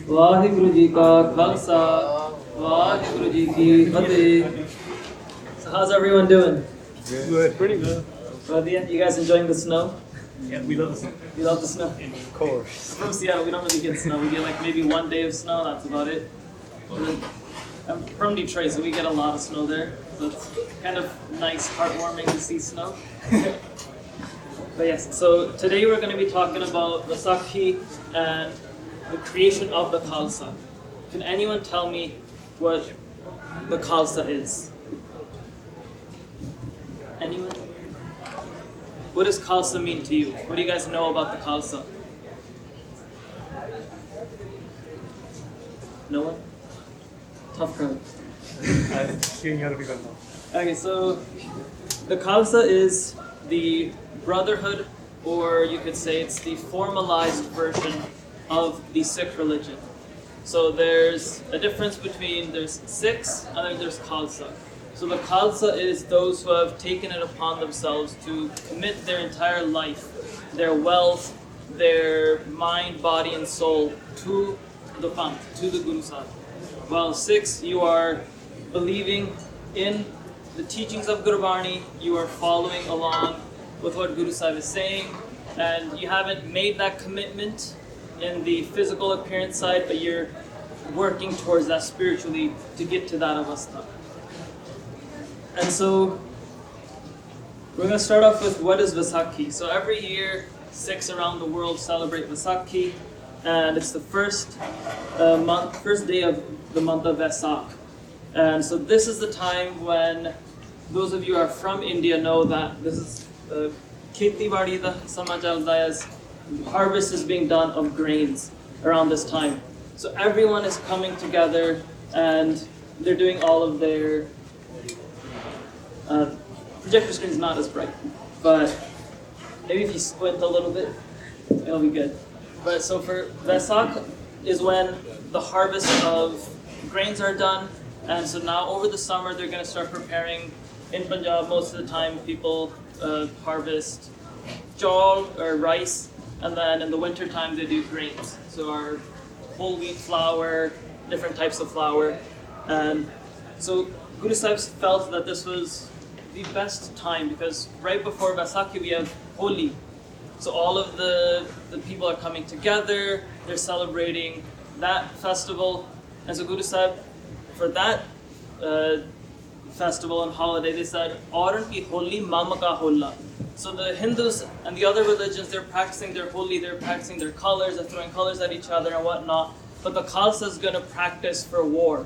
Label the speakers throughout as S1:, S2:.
S1: ਵਾਹਿਗੁਰੂ ਜੀ ਕਾ ਖਾਲਸਾ ਵਾਹਿਗੁਰੂ ਜੀ ਕੀ ਫਤਿਹ. So how's everyone doing?
S2: Good. Pretty good.
S1: Well, you guys enjoying the snow?
S2: Yeah, we love the snow.
S1: You love the snow?
S2: Of course.
S1: From Seattle, we don't really get snow. We get like maybe one day of snow, that's about it. I'm from Detroit, so we get a lot of snow there. So it's kind of nice, heartwarming to see snow. But yes, so today we're going to be talking about Vaisakhi and the creation of the Khalsa. Can anyone tell me what the Khalsa is? Anyone? What does Khalsa mean to you? What do you guys know about the Khalsa? No one? Tough crowd.
S2: I'm seeing other people now.
S1: Okay, so the Khalsa is the brotherhood, or you could say it's the formalized version of the Sikh religion. So there's a difference between there's Sikhs and then there's Khalsa. So the Khalsa is those who have taken it upon themselves to commit their entire life, their wealth, their mind, body and soul to the Panth, to the Guru Sahib. While Sikhs, you are believing in the teachings of Gurbani, you are following along with what Guru Sahib is saying, and you haven't made that commitment in the physical appearance side, but you're working towards that spiritually to get to that avastha. And so we're going to start off with what is Vaisakhi. So every year, Sikhs around the world celebrate Vaisakhi, and it's the first day of the month of Vaisakh. And so this is the time when those of you who are from India know that this is Kheti Badi da sama chalda hai, as harvest is being done of grains around this time. So everyone is coming together and they're doing all of their projector screen's not as bright, but maybe if you squint a little bit, it'll be good. But so for Vaisakh is when the harvest of grains are done, and so now over the summer they're going to start preparing. In Punjab, most of the time people harvest chawl or rice, and then in the winter time they do grains. So our whole wheat flour, different types of flour. And so Guru Sahib felt that this was the best time because right before Vaisakhi we have Holi. So all of the people are coming together, they're celebrating that festival. And so Guru Sahib, for that festival and holiday, they said, Auran ki Holi mama ka hola. So the Hindus and the other religions, they're practicing their Holi, they're practicing their colors, they're throwing colors at each other and whatnot. But the Khalsa is going to practice for war.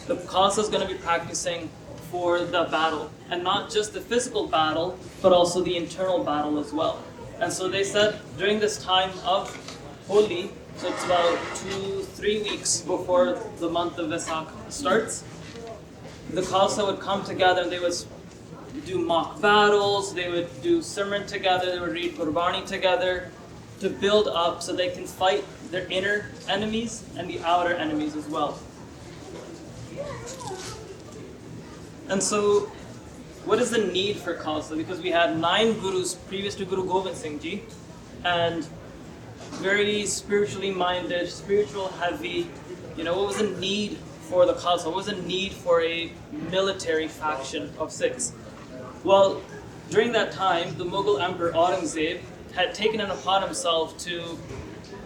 S1: The Khalsa is going to be practicing for the battle. And not just the physical battle, but also the internal battle as well. And so they said during this time of Holi, so it's about 2-3 weeks before the month of Vaisakh starts, the Khalsa would come together and they would do mock battles, they would do Simran together, they would read Gurbani together to build up so they can fight their inner enemies and the outer enemies as well. And so, what is the need for Khalsa? Because we had 9 gurus previous to Guru Gobind Singh Ji, and very spiritually minded, spiritual heavy. What was the need for the Khalsa? What was the need for a military faction of Sikhs? Well, during that time, the Mughal Emperor Aurangzeb had taken it upon himself to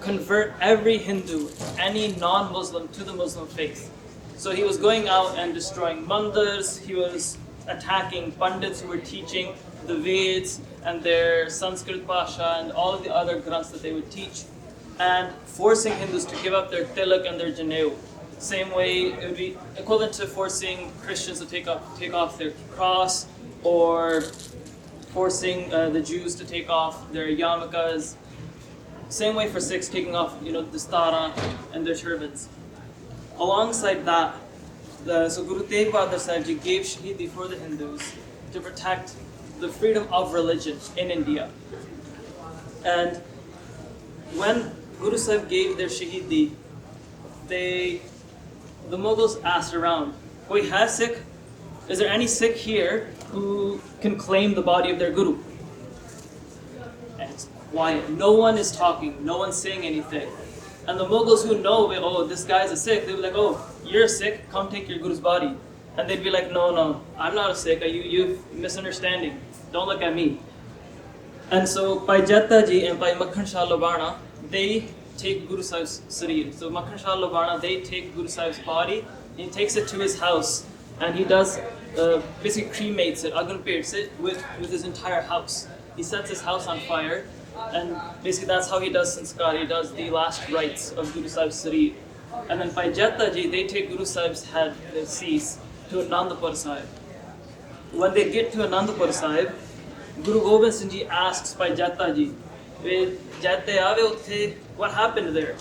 S1: convert every Hindu, any non-Muslim, to the Muslim faith. So he was going out and destroying mandirs, he was attacking pandits who were teaching the Veds and their Sanskrit Pasha and all of the other granths that they would teach, and forcing Hindus to give up their tilak and their janeu. Same way, it would be equivalent to forcing Christians to take off their cross, or forcing the Jews to take off their yarmulkes. Same way for Sikhs taking off, the stara and their turbans. Alongside that, so Guru Tegh Bahadur Sahib Ji gave Shahidi for the Hindus to protect the freedom of religion in India. And when Guru Sahib gave their Shahidi, the Mughals asked around, "Koi hai Sikh? Is there any Sikh here who can claim the body of their Guru?" And it's quiet. No one is talking. No one's saying anything. And the Mughals who know, oh, this guy's a Sikh, they'd be like, oh, you're a Sikh, come take your Guru's body. And they'd be like, no, I'm not a Sikh, you're misunderstanding, don't look at me. And so Bhai Jatta Ji and Bhai Makhan Shah Lobana, they take Guru Sahib's sarir. So Makhan Shah Lobana, they take Guru Sahib's body, he takes it to his house, and he does, basically cremates it, agunpates it with his entire house. He sets his house on fire, and basically that's how he does sanskar, he does the last rites of Guru Sahib's sarir. And then Bhai Jatta Ji, they take Guru Sahib's head, their cease, to Anandapur Sahib. When they get to Anandapur Sahib, Guru Gobind Singh Ji asks Bhai Jatta Ji, what happened there?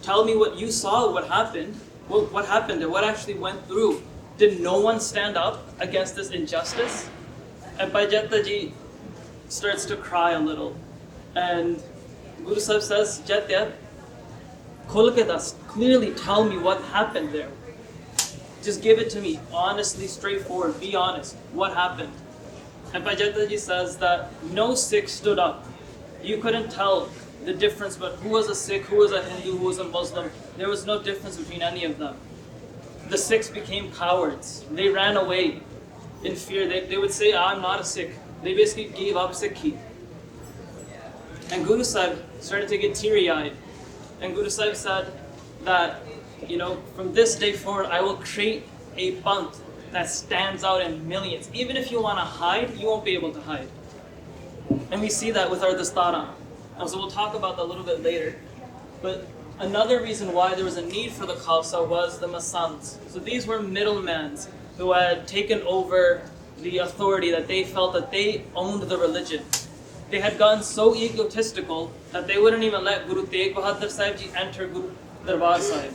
S1: Tell me what you saw, what happened. What happened there? What actually went through? Did no one stand up against this injustice? And Bhai Jatta Ji starts to cry a little. And Guru Sahib says, Jatya, khol ke das, clearly tell me what happened there. Just give it to me, honestly, straightforward, be honest. What happened? And Bhai Jatta Ji says that no Sikh stood up. You couldn't tell the difference, but who was a Sikh, who was a Hindu, who was a Muslim. There was no difference between any of them. The Sikhs became cowards. They ran away in fear. They would say, I'm not a Sikh. They basically gave up Sikhi. And Guru Sahib started to get teary-eyed. And Guru Sahib said that, from this day forward, I will create a panth that stands out in millions. Even if you want to hide, you won't be able to hide. And we see that with our Dastana. And so we'll talk about that a little bit later. But another reason why there was a need for the Khalsa was the Masans. So these were middlemen who had taken over the authority, that they felt that they owned the religion. They had gotten so egotistical that they wouldn't even let Guru Tegh Bahadur Sahib Ji enter Guru Darbar Sahib.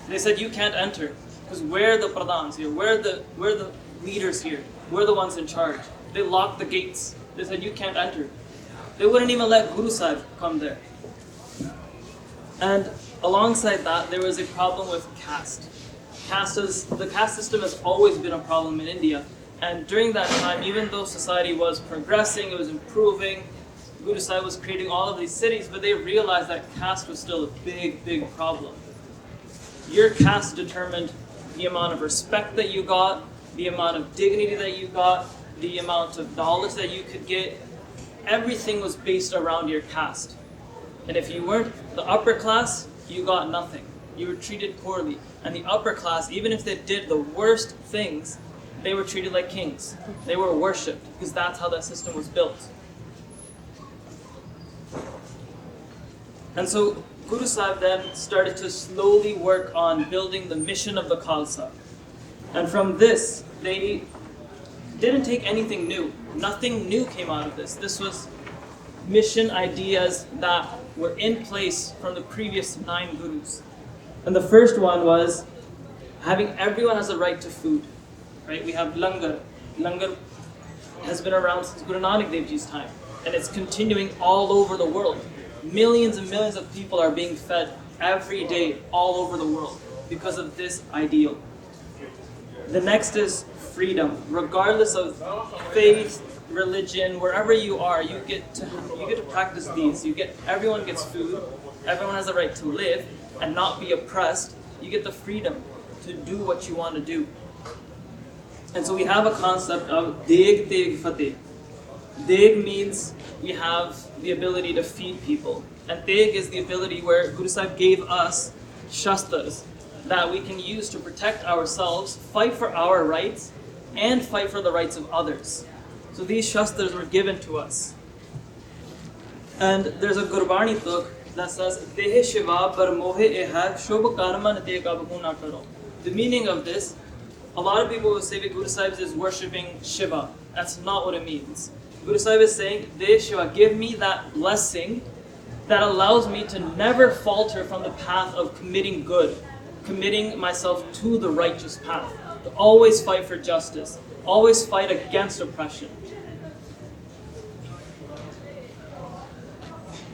S1: They said, you can't enter, because we're the pradhans here, we're the leaders here, we're the ones in charge. They locked the gates. They said, you can't enter. They wouldn't even let Guru Sahib come there. And alongside that, there was a problem with caste. The caste system has always been a problem in India. And during that time, even though society was progressing, it was improving, Guru Sahib was creating all of these cities, but they realized that caste was still a big, big problem. Your caste determined the amount of respect that you got, the amount of dignity that you got, the amount of knowledge that you could get. Everything was based around your caste. And if you weren't the upper class, you got nothing. You were treated poorly. And the upper class, even if they did the worst things, they were treated like kings. They were worshipped, because that's how that system was built. And so Guru Sahib then started to slowly work on building the mission of the Khalsa. And from this, they didn't take anything new. Nothing new came out of this. This was mission ideas that were in place from the previous 9 gurus. And the first one was having everyone has a right to food. Right? We have langar. Langar has been around since Guru Nanak Dev Ji's time, and it's continuing all over the world. Millions and millions of people are being fed every day all over the world because of this ideal. The next is freedom. Regardless of faith, religion, wherever you are, you get to practice these. Everyone gets food, everyone has the right to live and not be oppressed. You get the freedom to do what you want to do. And so we have a concept of Deg Deg Fateh. Deg means we have the ability to feed people. And Deg is the ability where Guru Sahib gave us shastras that we can use to protect ourselves, fight for our rights, and fight for the rights of others. So these shastras were given to us. And there's a Gurbani tuk that says, Dehe Shiva par mohe eha shubh karma nate kabhu na karo. The meaning of this, a lot of people will say that Guru Sahib is worshipping Shiva. That's not what it means. Guru Sahib is saying, Dehe Shiva, give me that blessing that allows me to never falter from the path of committing good, committing myself to the righteous path, to always fight for justice, always fight against oppression.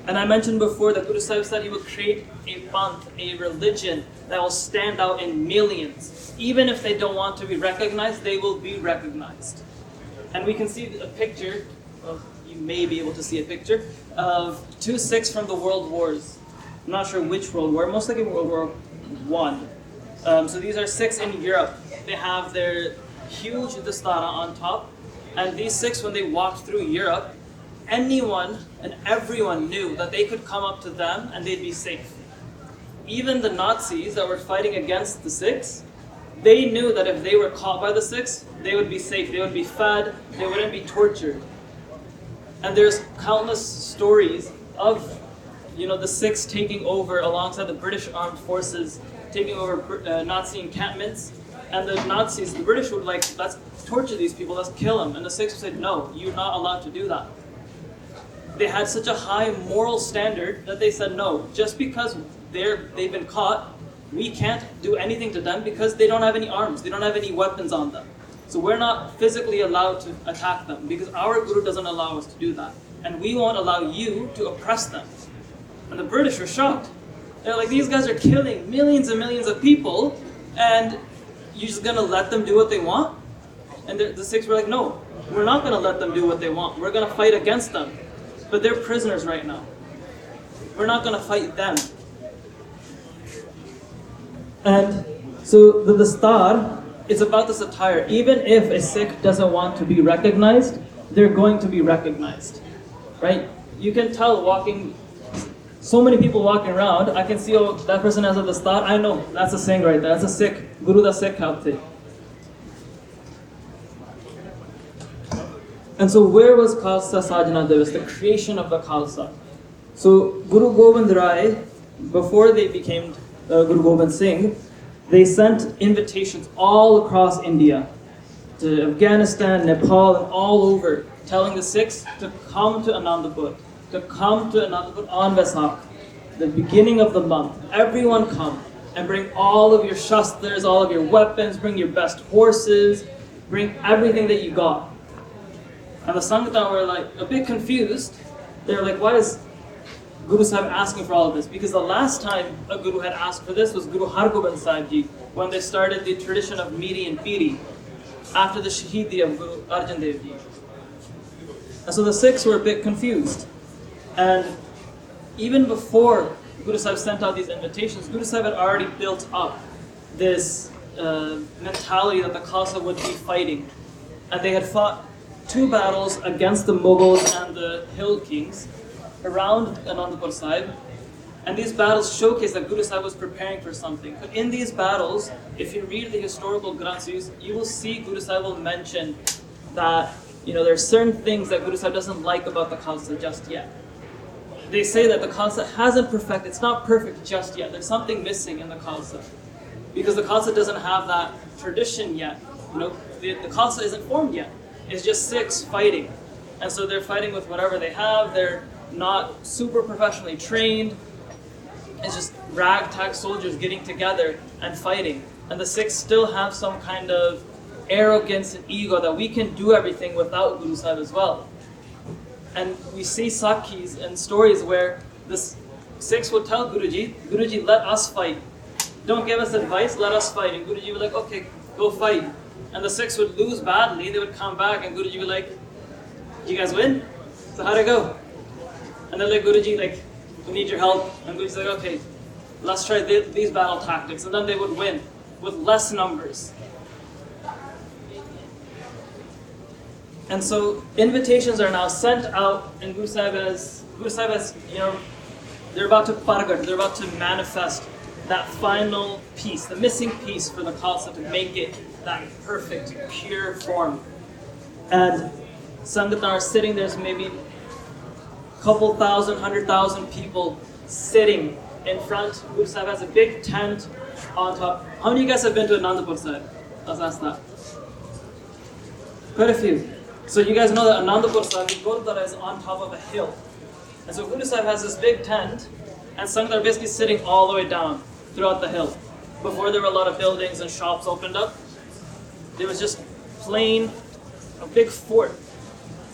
S1: And I mentioned before that Guru Sahib said he will create a panth, a religion that will stand out in millions. Even if they don't want to be recognized, they will be recognized. And we can see a picture, you may be able to see a picture, of 2 Sikhs from the World Wars. I'm not sure which World War, most likely World War One. So these are Sikhs in Europe. They have their huge dastana on top, and these Sikhs, when they walked through Europe, anyone and everyone knew that they could come up to them and they'd be safe. Even the Nazis that were fighting against the Sikhs, they knew that if they were caught by the Sikhs, they would be safe, they would be fed, they wouldn't be tortured. And there's countless stories of, the Sikhs taking over alongside the British armed forces, taking over Nazi encampments, and the Nazis, the British would let's torture these people, let's kill them. And the Sikhs said, no, you're not allowed to do that. They had such a high moral standard that they said, no, just because they've been caught, we can't do anything to them because they don't have any arms, they don't have any weapons on them. So we're not physically allowed to attack them because our Guru doesn't allow us to do that. And we won't allow you to oppress them. And the British were shocked. They're like, these guys are killing millions and millions of people, and you're just gonna let them do what they want? And the Sikhs were like, no, we're not gonna let them do what they want. We're gonna fight against them. But they're prisoners right now. We're not gonna fight them. And so the dastar, it's about this attire. Even if a Sikh doesn't want to be recognized, they're going to be recognized, right? You can tell walking, so many people walking around, I can see, oh, that person has a dastar. I know, that's a Singh right there. That's a Sikh, Guru da Sikh Khalsa. And so where was Khalsa Sajna Divas, the creation of the Khalsa? So Guru Gobind Rai, before they became Guru Gobind Singh, they sent invitations all across India, to Afghanistan, Nepal, and all over, telling the Sikhs to come to Anandapur, on Vaisakhi, the beginning of the month. Everyone come and bring all of your shastras, all of your weapons, bring your best horses, bring everything that you got. And the Sangatam were a bit confused. They were like, why is Guru Sahib asking for all of this? Because the last time a Guru had asked for this was Guru Gobind Singh Ji, when they started the tradition of Miri and Piri, after the Shahidi of Guru Arjan Dev Ji. And so the Sikhs were a bit confused. And even before Guru Sahib sent out these invitations, Guru Sahib had already built up this mentality that the Khalsa would be fighting. And they had fought 2 battles against the Mughals and the Hill Kings around Anandapur Sahib. And these battles showcase that Guru Sahib was preparing for something. But in these battles, if you read the historical granths, you will see Guru Sahib will mention that there are certain things that Guru Sahib doesn't like about the Khalsa just yet. They say that the Khalsa hasn't perfected, it's not perfect just yet. There's something missing in the Khalsa. Because the Khalsa doesn't have that tradition yet. The Khalsa isn't formed yet. It's just Sikhs fighting. And so they're fighting with whatever they have. They're not super professionally trained. It's just ragtag soldiers getting together and fighting. And the Sikhs still have some kind of arrogance and ego that we can do everything without Guru Sahib as well. And we see Sakhis and stories where the Sikhs would tell Guruji, let us fight. Don't give us advice, let us fight. And Guruji would be like, okay, go fight. And the Sikhs would lose badly, they would come back and Guruji would be like, did you guys win? So how'd it go? And they're like, Guruji, we need your help. And Guruji's like, okay, let's try these battle tactics. And then they would win with less numbers. And so invitations are now sent out, and Guru Sahib has, they're about to paragat, they're about to manifest that final piece, the missing piece for the Khalsa to make it that perfect, pure form. And Sangatana are sitting, there's maybe a couple thousand, 100,000 people sitting in front. Guru Sahib has a big tent on top. How many of you guys have been to Anandapur Sahib? Let's ask that. Quite a few. So you guys know that Anandapur Sahib, the Gurdwara, is on top of a hill. And so Guru Sahib has this big tent, and Sangat are basically sitting all the way down throughout the hill. Before there were a lot of buildings and shops opened up, there was just plain, a big fort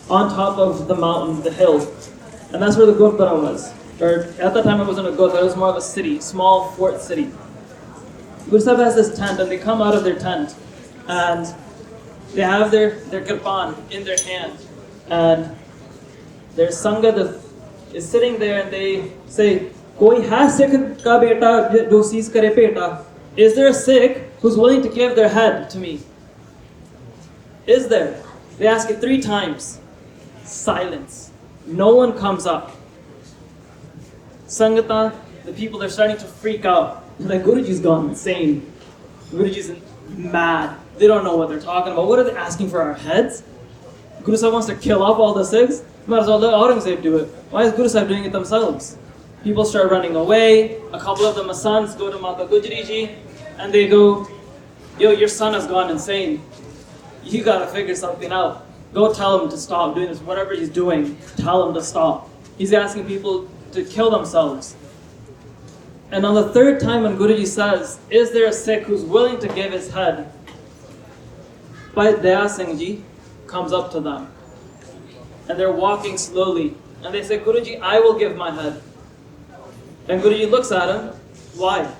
S1: on top of the mountain, the hill. And that's where the Gurdwara was. Or at that time it wasn't a Gurdwara, it was more of a city, small fort city. Guru Sahib has this tent, and they come out of their tent, and they have their kirpan in their hand, and their Sangha is sitting there, and they say, कोई है सिख का बेटा जो seize करे बेटा? Is there a Sikh who's willing to give their head to me? Is there? They ask it 3 times. Silence. No one comes up. Sangata, the people are starting to freak out. Like, Guruji's gone insane. Guruji's mad. They don't know what they're talking about. What are they asking for our heads? Guru Sahib wants to kill off all the Sikhs? Might as well let Aurangzeb do it. Why is Guru Sahib doing it themselves? People start running away. A couple of the Masans go to Mata Gujri Ji and they go, yo, your son has gone insane. You gotta figure something out. Go tell him to stop doing this. Whatever he's doing, tell him to stop. He's asking people to kill themselves. And on the 3rd time when Guruji says, is there a Sikh who's willing to give his head? Bhai Daya Singh Ji comes up to them. And they're walking slowly. And they say, Guruji, I will give my head. And Guruji looks at him, why?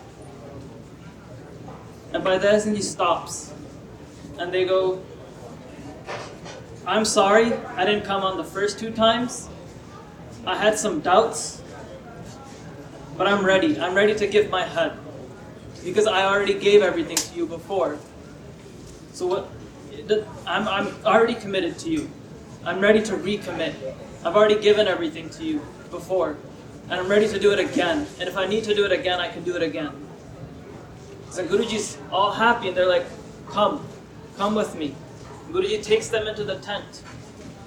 S1: And Bhai Daya Singh Ji stops. And they go, I'm sorry, I didn't come on the first 2 times. I had some doubts. But I'm ready. I'm ready to give my head. Because I already gave everything to you before. So what? I'm already committed to you. I'm ready to recommit. I've already given everything to you before. And I'm ready to do it again. And if I need to do it again, I can do it again. So Guruji's all happy and they're like, come with me. Guruji takes them into the tent.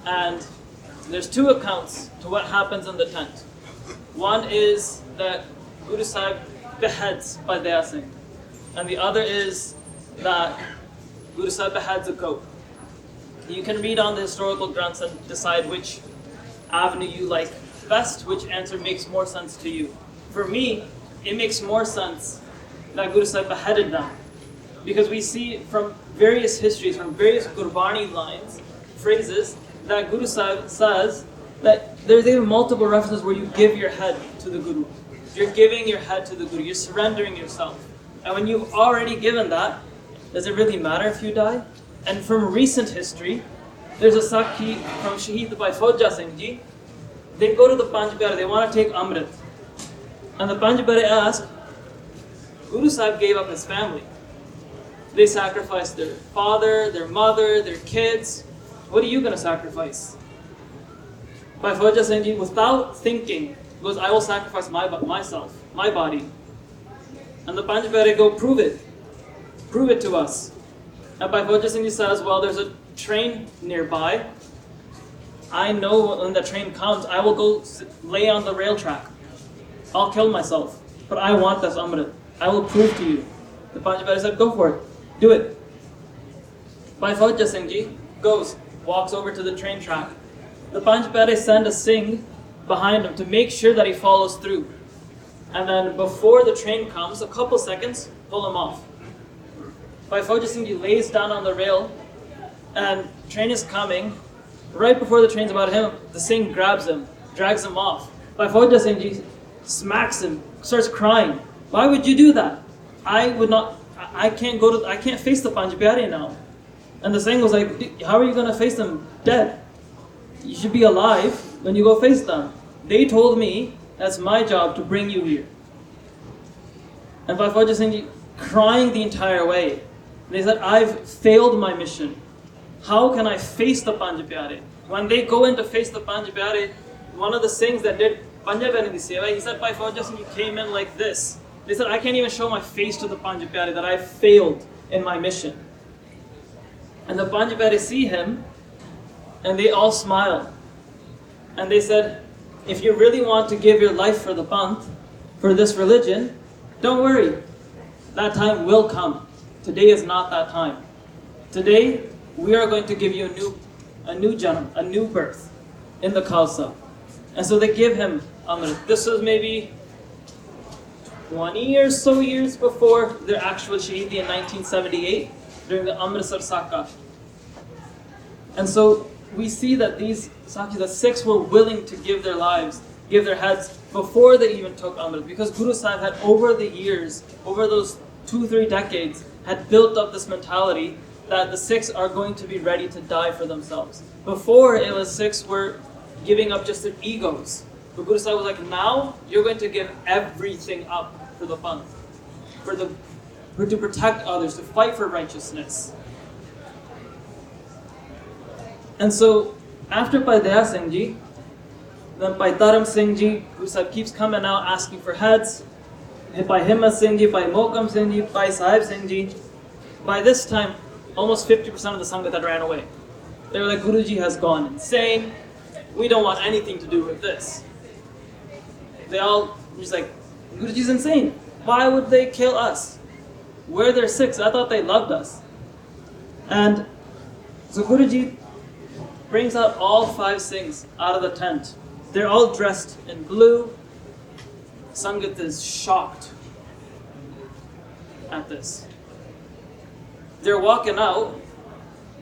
S1: And there's 2 accounts to what happens in the tent. One is that Guru Sahib beheads Bhai Daya Singh. And the other is that Guru Sahib beheads a goat. You can read on the historical grounds and decide which avenue you like best, which answer makes more sense to you. For me, it makes more sense that Guru Sahib beheaded them. Because we see from various histories, from various Gurbani lines, phrases, that Guru Sahib says that there's even multiple references where you give your head to the Guru. You're giving your head to the Guru. You're surrendering yourself. And when you've already given that, does it really matter if you die? And from recent history, there's a Sakhi from Shaheed Bhai Fauja Singh Ji. They go to the Panj Pyare, they want to take Amrit. And the Panj Pyare ask, Guru Sahib gave up his family. They sacrificed their father, their mother, their kids. What are you going to sacrifice? Bhai Fauja Singh Ji, without thinking, goes, I will sacrifice myself, my body. And the Panj Pyare go, prove it. Prove it to us. And Bhai Fauja Singh Ji says, well, there's a train nearby. I know when the train comes, I will go lay on the rail track. I'll kill myself. But I want this Amrit. I will prove to you. The Panj Pyare said, go for it. Do it. Bhai Fauja Singh Ji goes, walks over to the train track. The Panj Pyare send a Singh behind him to make sure that he follows through. And then before the train comes, a couple seconds, pull him off. Bhai Fauja Singh Ji lays down on the rail, and train is coming. Right before the train's about him, the Singh grabs him, drags him off. Bhai Fauja Singh Ji smacks him, starts crying. Why would you do that? I can't face the Panj Pyare now. And the Singh was like, how are you going to face them dead? You should be alive when you go face them. They told me that's my job to bring you here. And Bhai Fauja Singh Ji crying the entire way. They said, I've failed my mission. How can I face the Panj Pyare? When they go in to face the Panj Pyare, one of the Singhs that did Panja Pyare di Seva, he said, Bhai Fauja Singh Ji came in like this. They said, I can't even show my face to the Panj Pyare that I failed in my mission. And the Panj Pyare see him, and they all smile. And they said, if you really want to give your life for the Panth, for this religion, don't worry. That time will come. Today is not that time. Today, we are going to give you a new janam, a new birth in the Khalsa. And so they give him Amrit. This was maybe 20 or so years before their actual Shahidi in 1978, during the Amritsar Sakha. And so we see that these Sakhis, the Sikhs, were willing to give their lives, give their heads before they even took Amrit. Because Guru Sahib had over the years, over those 2-3 decades, had built up this mentality that the Sikhs are going to be ready to die for themselves. Before, it was Sikhs were giving up just their egos. But Guru Sahib was like, now you're going to give everything up for the Panth, to protect others, to fight for righteousness. And so, after Bhai Daya Singh Ji, then Bhai Taram Singh Ji, Guru Sahib keeps coming out asking for heads. Bhai Himmat Singh Ji, Bhai Mohkam Singh Ji, Bhai Sahib Singh Ji. By this time, almost 50% of the Sangat had ran away. They were like, Guruji has gone insane. We don't want anything to do with this. They all just like, Guruji's insane. Why would they kill us? We're their Sikhs. I thought they loved us. And so Guruji brings out all 5 Singhs out of the tent. They're all dressed in blue. Sangat is shocked at this. They're walking out,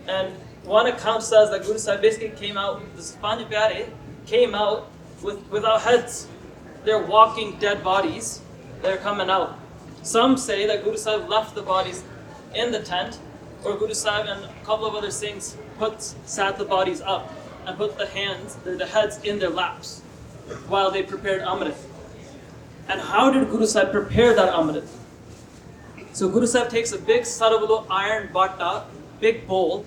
S1: and one account says that Guru Sahib basically came out, the Panj Pyare came out without heads. They're walking dead bodies. They're coming out. Some say that Guru Sahib left the bodies in the tent, or Guru Sahib and a couple of other Singhs sat the bodies up and put the heads in their laps while they prepared Amrit. And how did Guru Sahib prepare that Amrit? So Guru Sahib takes a big sarabalo iron bata, big bowl,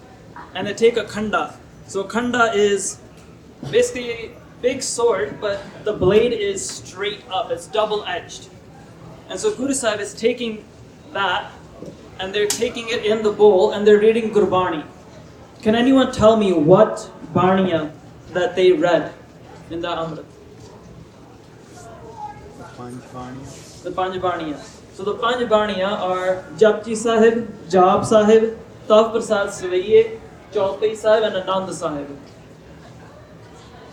S1: and they take a khanda. So khanda is basically a big sword, but the blade is straight up, it's double-edged. And so Guru Sahib is taking that, and they're taking it in the bowl, and they're reading Gurbani. Can anyone tell me what Barniya that they read in that Amrit? The Panj Barniya. So the Panj Barniya are Japji Sahib, Jap Sahib, Tav Prasad Savaiye, Chaupai Sahib and Anand Sahib.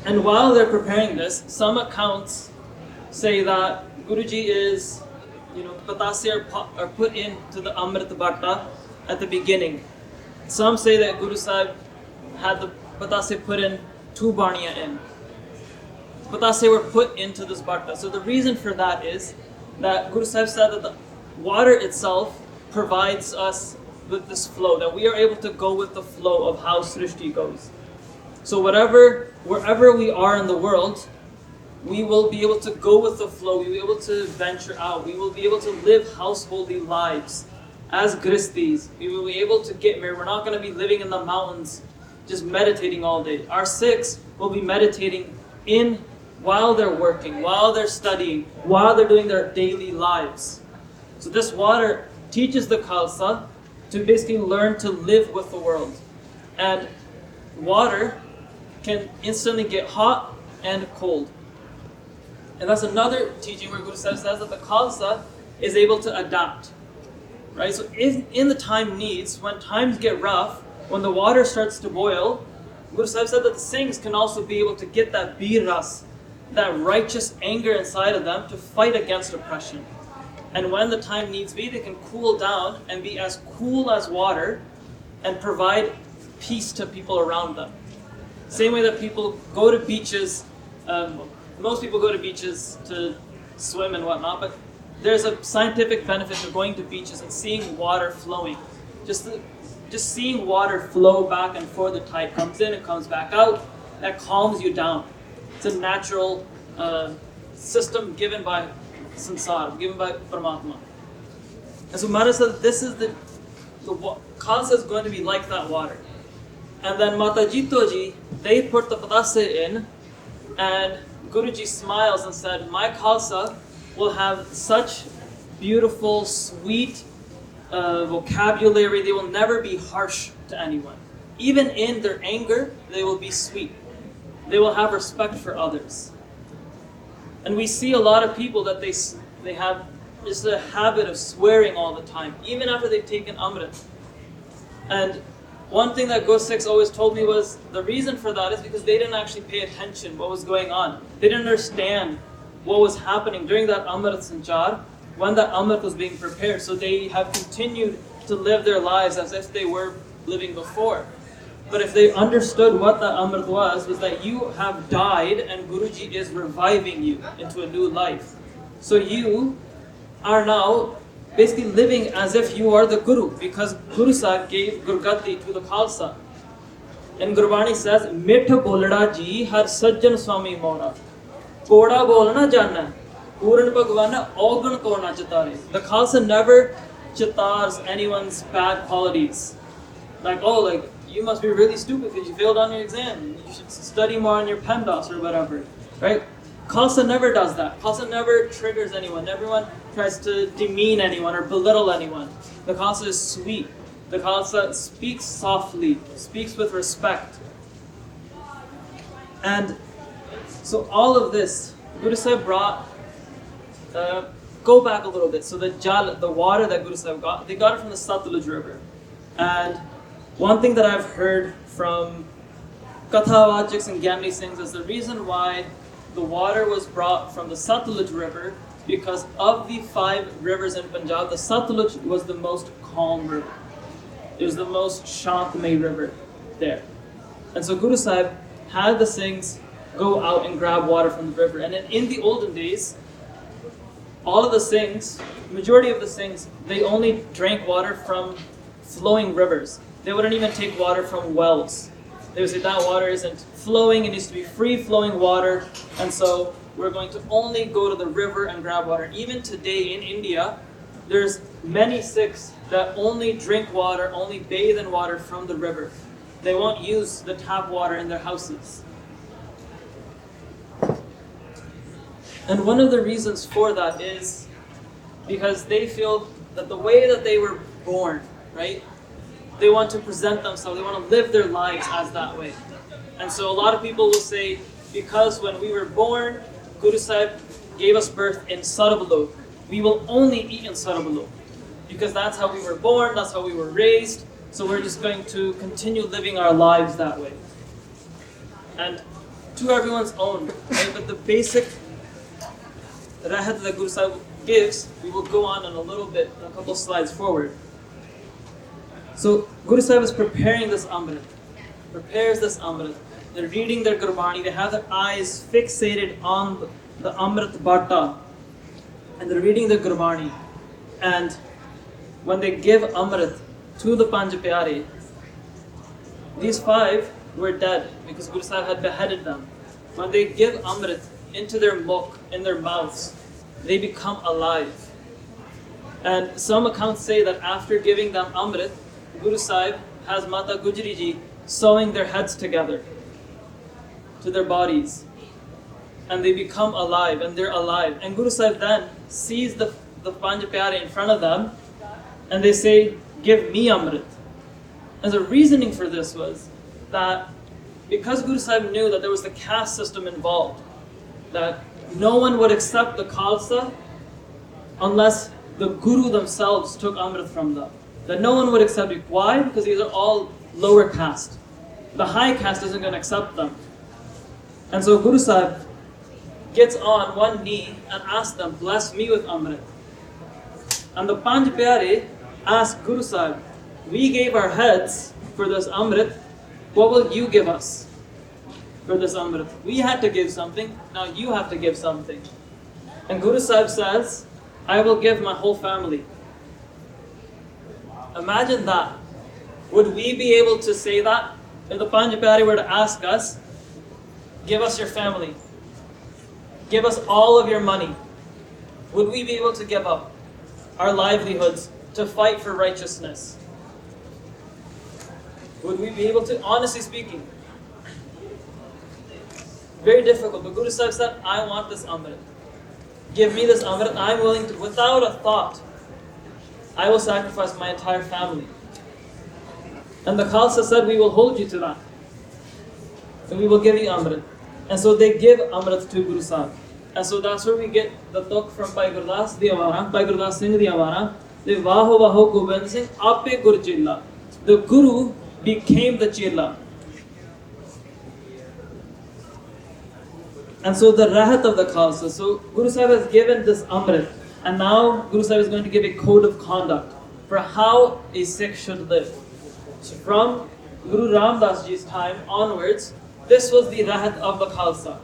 S1: And while they're preparing this, some accounts say that Guruji is, patase are put into the Amrit Bhatta at the beginning. Some say that Guru Sahib had the patase put in 2 Barniya in. Patase were put into this Bhatta. So the reason for that is that Guru Sahib said that the water itself provides us with this flow, that we are able to go with the flow of how Srishti goes. So wherever we are in the world, we will be able to go with the flow, we will be able to venture out, we will be able to live householdy lives as Gristis. We will be able to get married. We're not going to be living in the mountains just meditating all day. Our Sikhs will be meditating while they're working, while they're studying, while they're doing their daily lives. So this water teaches the Khalsa to basically learn to live with the world. And water can instantly get hot and cold. And that's another teaching where Guru Sahib says that the Khalsa is able to adapt. Right? So in the time needs, when times get rough, when the water starts to boil, Guru Sahib said that the Singhs can also be able to get that bir ras, that righteous anger inside of them to fight against oppression. And when the time needs be, they can cool down and be as cool as water and provide peace to people around them. Same way that people go to beaches, most people go to beaches to swim and whatnot, but there's a scientific benefit to going to beaches and seeing water flowing. Just seeing water flow back and forth, the tide comes in, it comes back out, that calms you down. It's a natural system given by Sansar, given by Paramatma. And so Maharaj said this is the Khalsa is going to be like that water. And then Mata Jito Ji, they put the patase in, and Guruji smiles and said, my Khalsa will have such beautiful, sweet vocabulary, they will never be harsh to anyone. Even in their anger, they will be sweet. They will have respect for others. And we see a lot of people that they have just a habit of swearing all the time, even after they've taken Amrit. And one thing that Ghost Sikhs always told me was the reason for that is because they didn't actually pay attention what was going on. They didn't understand what was happening during that Amrit Sanchar, when that Amrit was being prepared. So they have continued to live their lives as if they were living before. But if they understood what that Amrit was that you have died and Guruji is reviving you into a new life. So you are now basically living as if you are the Guru, because Guru Sahib gave gurgaddhi to the Khalsa. And Gurbani says, Mitha bolada ji har sajjan swami mora. कोड़ा बोलना जाना पूर्ण भगवान औगण को ना चितारे. The Khalsa never chitars anyone's bad qualities. Like, oh, like, you must be really stupid because you failed on your exam. You should study more on your PEMDAS or whatever, right? Khalsa never does that. Khalsa never triggers anyone. Everyone tries to demean anyone or belittle anyone. The Khalsa is sweet. The Khalsa speaks softly, speaks with respect. And so all of this, Guru Sahib brought, go back a little bit. So the jal, the water that Guru Sahib got, they got it from the Satluj River. And one thing that I've heard from Kathavachiks and Gyani Singhs is the reason why the water was brought from the Satluj River, because of the 5 rivers in Punjab, the Satluj was the most calm river. It was the most Shantmay river there. And so Guru Sahib had the Singhs go out and grab water from the river. And in the olden days, all of the Singhs, majority of the Singhs, they only drank water from flowing rivers. They wouldn't even take water from wells. They would say that water isn't flowing, it needs to be free-flowing water, and so we're going to only go to the river and grab water. Even today in India, there's many Sikhs that only drink water, only bathe in water from the river. They won't use the tap water in their houses. And one of the reasons for that is because they feel that the way that they were born, right? They want to present themselves, they want to live their lives as that way. And so a lot of people will say, because when we were born, Guru Sahib gave us birth in Sarabalo, we will only eat in Sarabalo. Because that's how we were born, that's how we were raised, so we're just going to continue living our lives that way. And to everyone's own, right? But the basic rahat that Guru Sahib gives, we will go on in a little bit, a couple slides forward. So Guru Sahib is preparing this Amrit, prepares this Amrit. They're reading their Gurbani, they have their eyes fixated on the Amrit Bhatta, and they're reading their Gurbani. And when they give Amrit to the Panj Pyare, these 5 were dead because Guru Sahib had beheaded them. When they give Amrit into their mukh, in their mouths, they become alive. And some accounts say that after giving them Amrit, Guru Sahib has Mata Gujri Ji sewing their heads together to their bodies. And they become alive, and they're alive. And Guru Sahib then sees the Panj Pyare in front of them, and they say, give me Amrit. And the reasoning for this was that because Guru Sahib knew that there was the caste system involved, that no one would accept the Khalsa unless the Guru themselves took Amrit from them. That no one would accept it. Why? Because these are all lower caste. The high caste isn't going to accept them. And so Guru Sahib gets on one knee and asks them, bless me with Amrit. And the Panj Pyare asked Guru Sahib, we gave our heads for this Amrit, what will you give us for this Amrit? We had to give something, now you have to give something. And Guru Sahib says, I will give my whole family. Imagine that. Would we be able to say that? If the Panj Pyare were to ask us, give us your family, give us all of your money, would we be able to give up our livelihoods to fight for righteousness? Would we be able to, honestly speaking? Very difficult, but Guru Sahib said, I want this Amrit. Give me this Amrit, I'm willing to, without a thought, I will sacrifice my entire family. And the Khalsa said, we will hold you to that. And we will give you Amrit. And so they give Amrit to Guru Sahib. And so that's where we get the tuk from Bhai Gurdas Singh di Avara. The Vaho Vaho Gobind Singh Ape Gur Chilla. The Guru became the Chilla. And so the Rahat of the Khalsa. So Guru Sahib has given this Amrit. And now Guru Sahib is going to give a code of conduct for how a Sikh should live. So from Guru Ram Das Ji's time onwards, this was the Rahat of the Khalsa.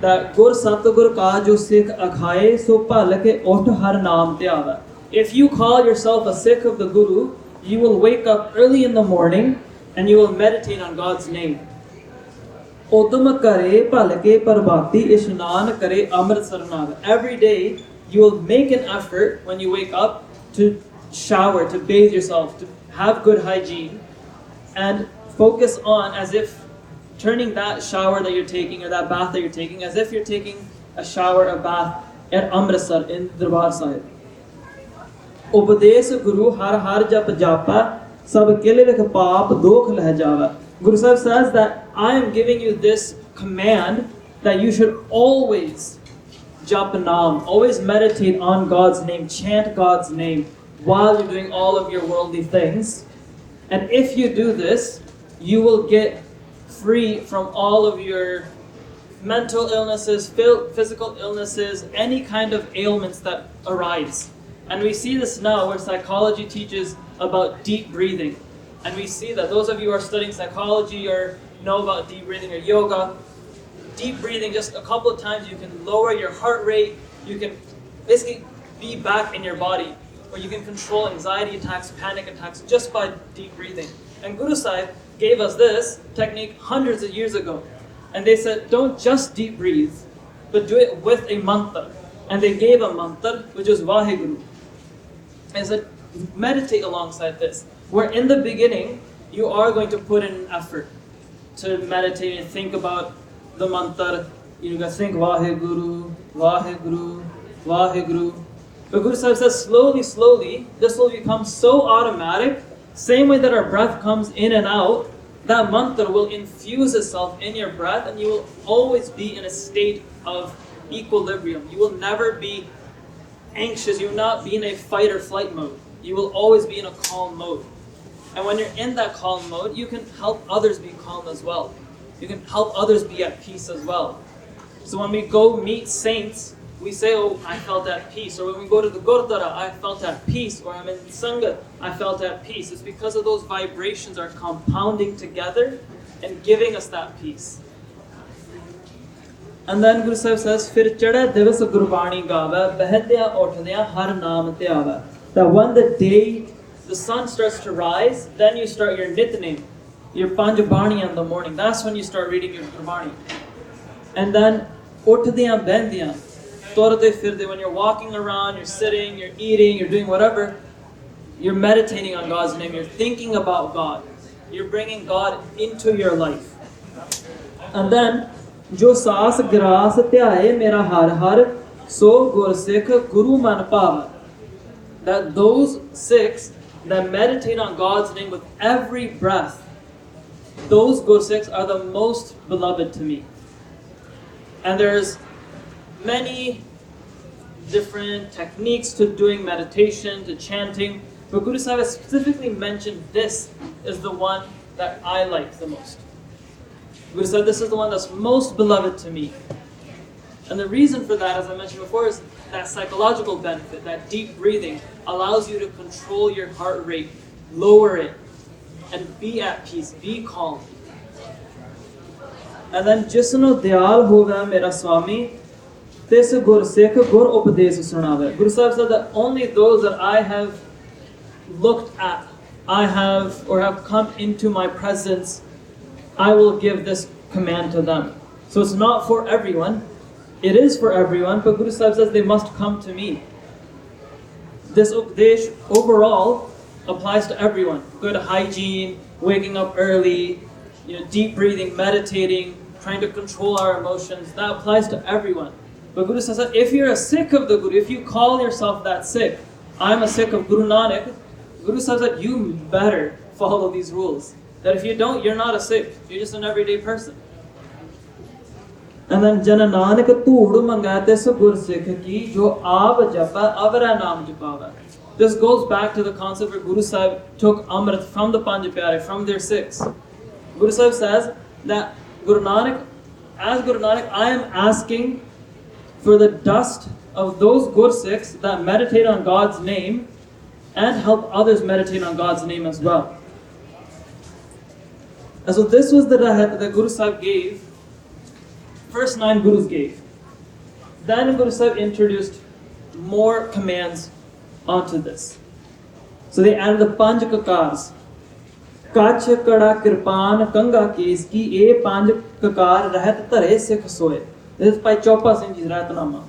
S1: That Gur Satgur Ka Jo Sikh Akhaye So Palake Ot Har Naam Te Aava. If you call yourself a Sikh of the Guru, you will wake up early in the morning and you will meditate on God's name. ਉਦਮ ਕਰੇ ਭਲ ਕੇ ਪ੍ਰਭਾਤੀ ਇਸ਼ਨਾਨ ਕਰੇ ਅੰਮ੍ਰਿਤਸਰ ਨਾਗ. Every day you will make an effort when you wake up to shower, to bathe yourself, to have good hygiene, and focus on as if turning that shower that you're taking or that bath that you're taking as if you're taking a shower, a bath at Amritsar in Darbar Sahib. Upadesh Guru har har jap japa sab kile vikh paap dokh leh java. Guru Sahib says that I am giving you this command that you should always jap naam, always meditate on God's name, chant God's name while you're doing all of your worldly things. And if you do this, you will get free from all of your mental illnesses, physical illnesses, any kind of ailments that arise. And we see this now where psychology teaches about deep breathing. And we see that those of you who are studying psychology or know about deep breathing or yoga, deep breathing, just a couple of times you can lower your heart rate, you can basically be back in your body, or you can control anxiety attacks, panic attacks just by deep breathing. And Guru Sahib gave us this technique hundreds of years ago. And they said, don't just deep breathe, but do it with a mantra. And they gave a mantra, which is Vaheguru. And said, meditate alongside this. Where in the beginning, you are going to put in an effort to meditate and think about the mantra. You can think Vaheguru, Vaheguru, Vaheguru. But Guru Sahib says, slowly, slowly, this will become so automatic. Same way that our breath comes in and out, that mantra will infuse itself in your breath and you will always be in a state of equilibrium. You will never be anxious. You will not be in a fight or flight mode. You will always be in a calm mode. And when you're in that calm mode, you can help others be calm as well. You can help others be at peace as well. So when we go meet saints, we say, oh, I felt at peace. Or when we go to the Gurdwara, I felt at peace. Or I'm in Sangat, I felt at peace. It's because of those vibrations are compounding together and giving us that peace. And then Guru Sahib says, Fir chade divas gurbani gaava, behedya uthdya har naam te aava. That when the sun starts to rise, then you start your nitnem, your Panjabani in the morning. That's when you start reading your Gurbani. And then uthdya behendya, torde firde, when you're walking around, you're sitting, you're eating, you're doing whatever, you're meditating on God's name, you're thinking about God. You're bringing God into your life. And then, Jo saas gras dhyaye mera har har, so gur sikh guru man pava. That those Sikhs that meditate on God's name with every breath, those Gur Sikhs are the most beloved to me. And there's many different techniques to doing meditation, to chanting, but Guru Sahib has specifically mentioned this is the one that I like the most. Guru Sahib, this is the one that's most beloved to me. And the reason for that, as I mentioned before, is that psychological benefit, that deep breathing allows you to control your heart rate, lower it, and be at peace, be calm. And then, Jisno Dayal Hova Mera Swami, Tis Gur Sikh Gur Upadesh Sunave. Guru Sahib said that only those that I have looked at, I have or have come into my presence, I will give this command to them. So it's not for everyone. It is for everyone, but Guru Sahib says they must come to me. This Upadesh overall applies to everyone. Good hygiene, waking up early, deep breathing, meditating, trying to control our emotions. That applies to everyone. But Guru says that if you're a Sikh of the Guru, if you call yourself that Sikh, I'm a Sikh of Guru Nanak, Guru says that you better follow these rules. That if you don't, you're not a Sikh. You're just an everyday person. And then Jana Nanak Tood Mangate Gur Sikh ki jo aab japa avara naam japava. This goes back to the concept where Guru Sahib took Amrit from the Panj Pyare, from their Sikhs. Guru Sahib says that Guru Nanak, I am asking for the dust of those Gur Sikhs that meditate on God's name and help others meditate on God's name as well. And so this was the rahat that Guru Sahib gave. First 9 Gurus gave. Then Guru Sahib introduced more commands onto this. So they added the Panj Kakars. ਕੱਛ ਕੜਾ ਕਿਰਪਾਨ ਕੰਗਾ case ਕੀ ਇਹ ਪੰਜ ਕਕਾਰ ਰਹਿਤ ਧਰੇ ਸਿੱਖ ਸੋਏ. This is by Chopa Singh Ji's Ratnama.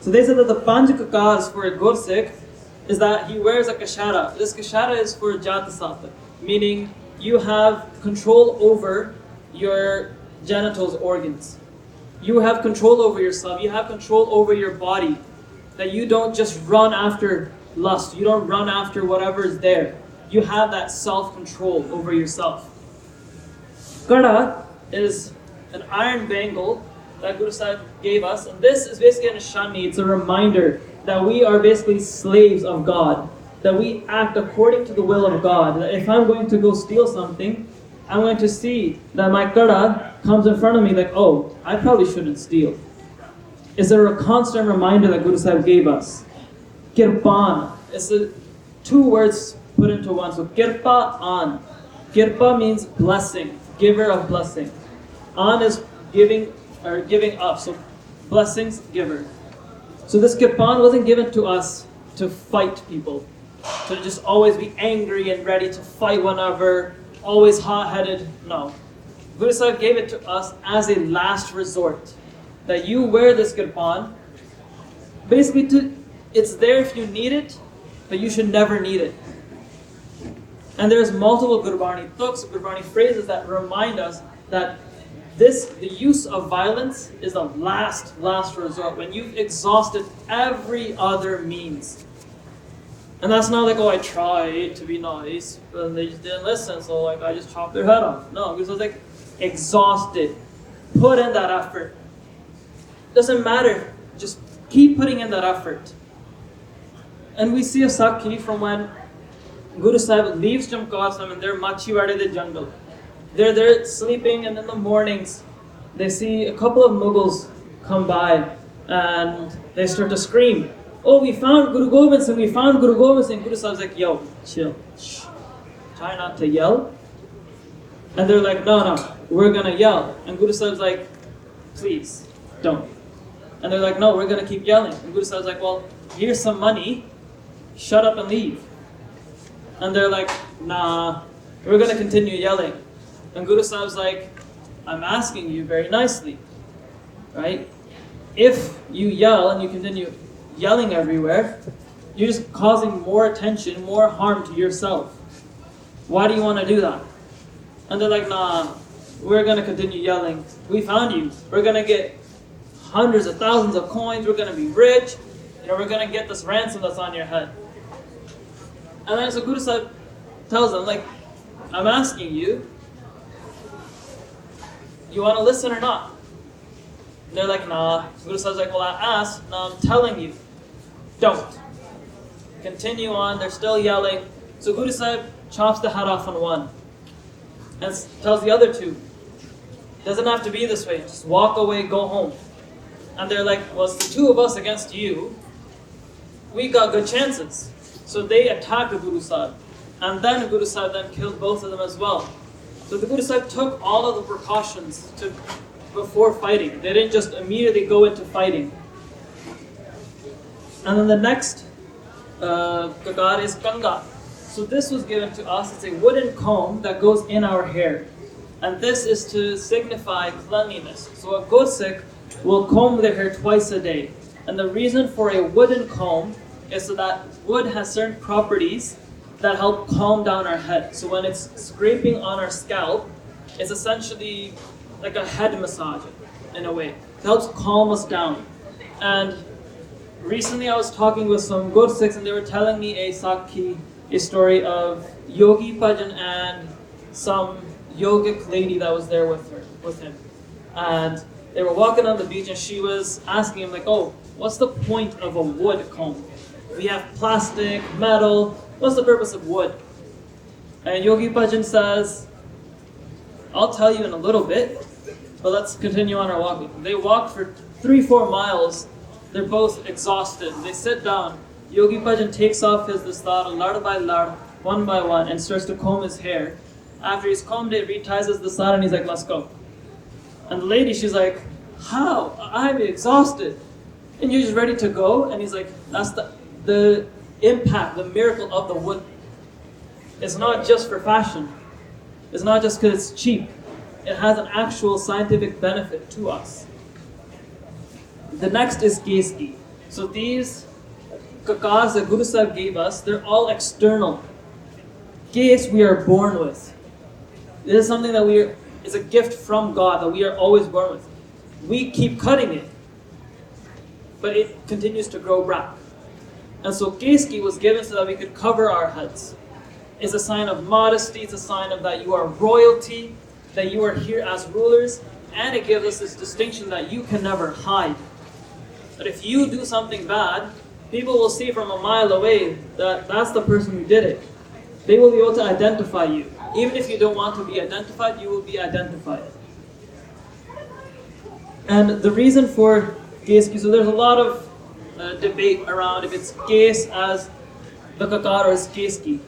S1: So they said that the panj kakars for a Gursikh is that he wears a kashara. This kashara is for Jatasata, meaning you have control over your genitals organs. You have control over yourself. You have control over your body. That you don't just run after lust. You don't run after whatever is there. You have that self-control over yourself. Kada is an iron bangle that Guru Sahib gave us. And this is basically a nishani. It's a reminder that we are basically slaves of God. That we act according to the will of God. That if I'm going to go steal something, I'm going to see that my kada comes in front of me like, oh, I probably shouldn't steal. Is there a constant reminder that Guru Sahib gave us? Kirpan. It's two words put into one. So kirpa an. Kirpa means blessing, giver of blessing. An is giving or giving up. So blessings giver. So this kirpan wasn't given to us to fight people, to just always be angry and ready to fight whenever, always hot-headed. No. Guru Sahib gave it to us as a last resort. That you wear this kirpan, basically it's there if you need it, but you should never need it. And there's multiple Gurbani tuks, Gurbani phrases that remind us that the use of violence is the last resort, when you've exhausted every other means. And that's not like, oh, I tried to be nice, but they just didn't listen, so like I just chopped their head off. No, because it's like exhausted. Put in that effort. Doesn't matter, just keep putting in that effort. And we see a Sakhi from when Guru Sahib leaves Chamkar and they're Machiwade the jungle. They're there sleeping, and in the mornings they see a couple of Mughals come by and they start to scream, oh, we found Guru Gobind Singh, we found Guru Gobind Singh. Guru Sahib's like, yo, chill, shh. Try not to yell. And they're like, no, we're gonna yell. And Guru Sahib's like, please, don't. And they're like, no, we're gonna keep yelling. And Guru Sahib's like, well, here's some money, shut up and leave. And they're like, nah, we're gonna continue yelling. And Guru Sahib's like, I'm asking you very nicely, right? If you yell and you continue yelling everywhere, you're just causing more attention, more harm to yourself. Why do you want to do that? And they're like, nah, we're gonna continue yelling. We found you. We're gonna get hundreds of thousands of coins. We're gonna be rich. We're gonna get this ransom that's on your head. And then so Guru Sahib tells them, like, I'm asking you, you want to listen or not? And they're like, nah. Guru Sahib's like, well, I asked, now I'm telling you, don't. Continue on, they're still yelling. So Guru Sahib chops the head off on one and tells the other two, doesn't have to be this way, just walk away, go home. And they're like, well, it's the two of us against you. We got good chances. So they attacked the Guru Sahib. And then Guru Sahib then killed both of them as well. So the Guru Sahib took all of the precautions before fighting. They didn't just immediately go into fighting. And then the next kakar is kanga. So this was given to us. It's a wooden comb that goes in our hair. And this is to signify cleanliness. So a Gursikh will comb their hair twice a day. And the reason for a wooden comb is so that wood has certain properties that help calm down our head. So when it's scraping on our scalp, it's essentially like a head massage in a way. It helps calm us down. And recently I was talking with some Gursikhs and they were telling me a Sakhi, a story of Yogi Bhajan and some yogic lady that was there with him. And they were walking on the beach and she was asking him like, oh, what's the point of a wood comb? We have plastic, metal, what's the purpose of wood? And Yogi Bhajan says, I'll tell you in a little bit, but let's continue on our walking. They walk for 3-4 miles, they're both exhausted. They sit down, Yogi Bhajan takes off his dastar lard by lard, one by one, and starts to comb his hair. After he's combed it, reties his dastar and he's like, let's go. And the lady, she's like, how? I'm exhausted. And you're just ready to go? And he's like, that's the impact, the miracle of the wood. It's not just for fashion. is not just because it's cheap. It has an actual scientific benefit to us. The next is Keski. So these kakas that Guru Sahib gave us, they're all external. Kes we are born with. This is something that is a gift from God that we are always born with. We keep cutting it, but it continues to grow back. And so Keski was given so that we could cover our heads. It's a sign of modesty, it's a sign of that you are royalty, that you are here as rulers, and it gives us this distinction that you can never hide. That if you do something bad, people will see from a mile away that that's the person who did it. They will be able to identify you. Even if you don't want to be identified, you will be identified. And the reason for Keski, so there's a lot of debate around if it's Kes as the kakar or it's Keski.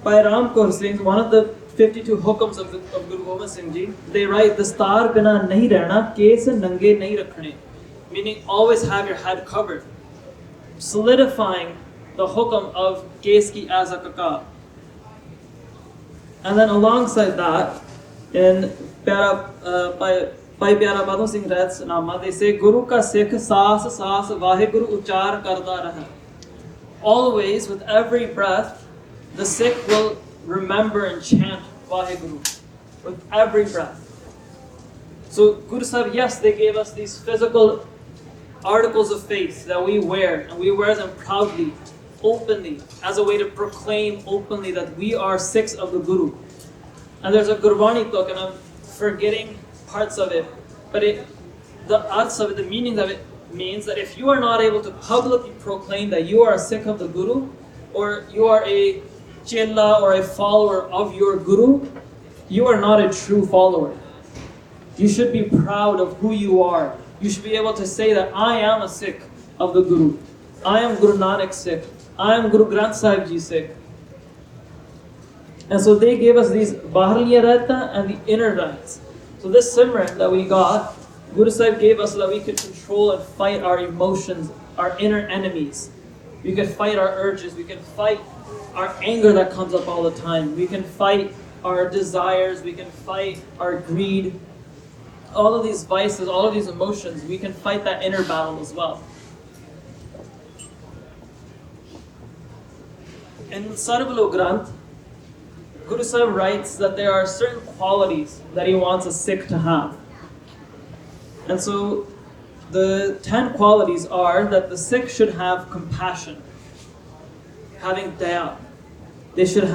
S1: Bhai Ram Kaur Singh, one of the 52 hukams of Guru Gobind Singh Ji, they write, Dastar bina nahi rehna, kes nange nahi rakhne. Meaning always have your head covered. Solidifying the hukam of Keski as a kakar. And then alongside that, in Bhai Pyara Badon Singh Rath's Nama, they say, Guru ka Sikh saas saas Vaheguru uchar karda raha. Always, with every breath, the Sikh will remember and chant Vaheguru. With every breath. So Guru Sahib, yes, they gave us these physical articles of faith that we wear, and we wear them proudly, openly, as a way to proclaim openly that we are Sikhs of the Guru. And there's a Gurbani book, and I'm forgetting parts of it, but the arths of it, the meaning of it, means that if you are not able to publicly proclaim that you are a Sikh of the Guru, or you are a chela or a follower of your Guru, you are not a true follower. You should be proud of who you are. You should be able to say that I am a Sikh of the Guru. I am Guru Nanak Sikh. I am Guru Granth Sahib Ji Sikh. And so they gave us these Baharliya Rahta and the inner rights. So this Simran that we got, Guru Sahib gave us so that we could control and fight our emotions, our inner enemies. We could fight our urges. We can fight our anger that comes up all the time. We can fight our desires. We can fight our greed. All of these vices, all of these emotions, we can fight that inner battle as well. In Sarvalo Granth, Guru Sahib writes that there are certain qualities that he wants a Sikh to have. And so the 10 qualities are that the Sikh should have compassion, having daya. They should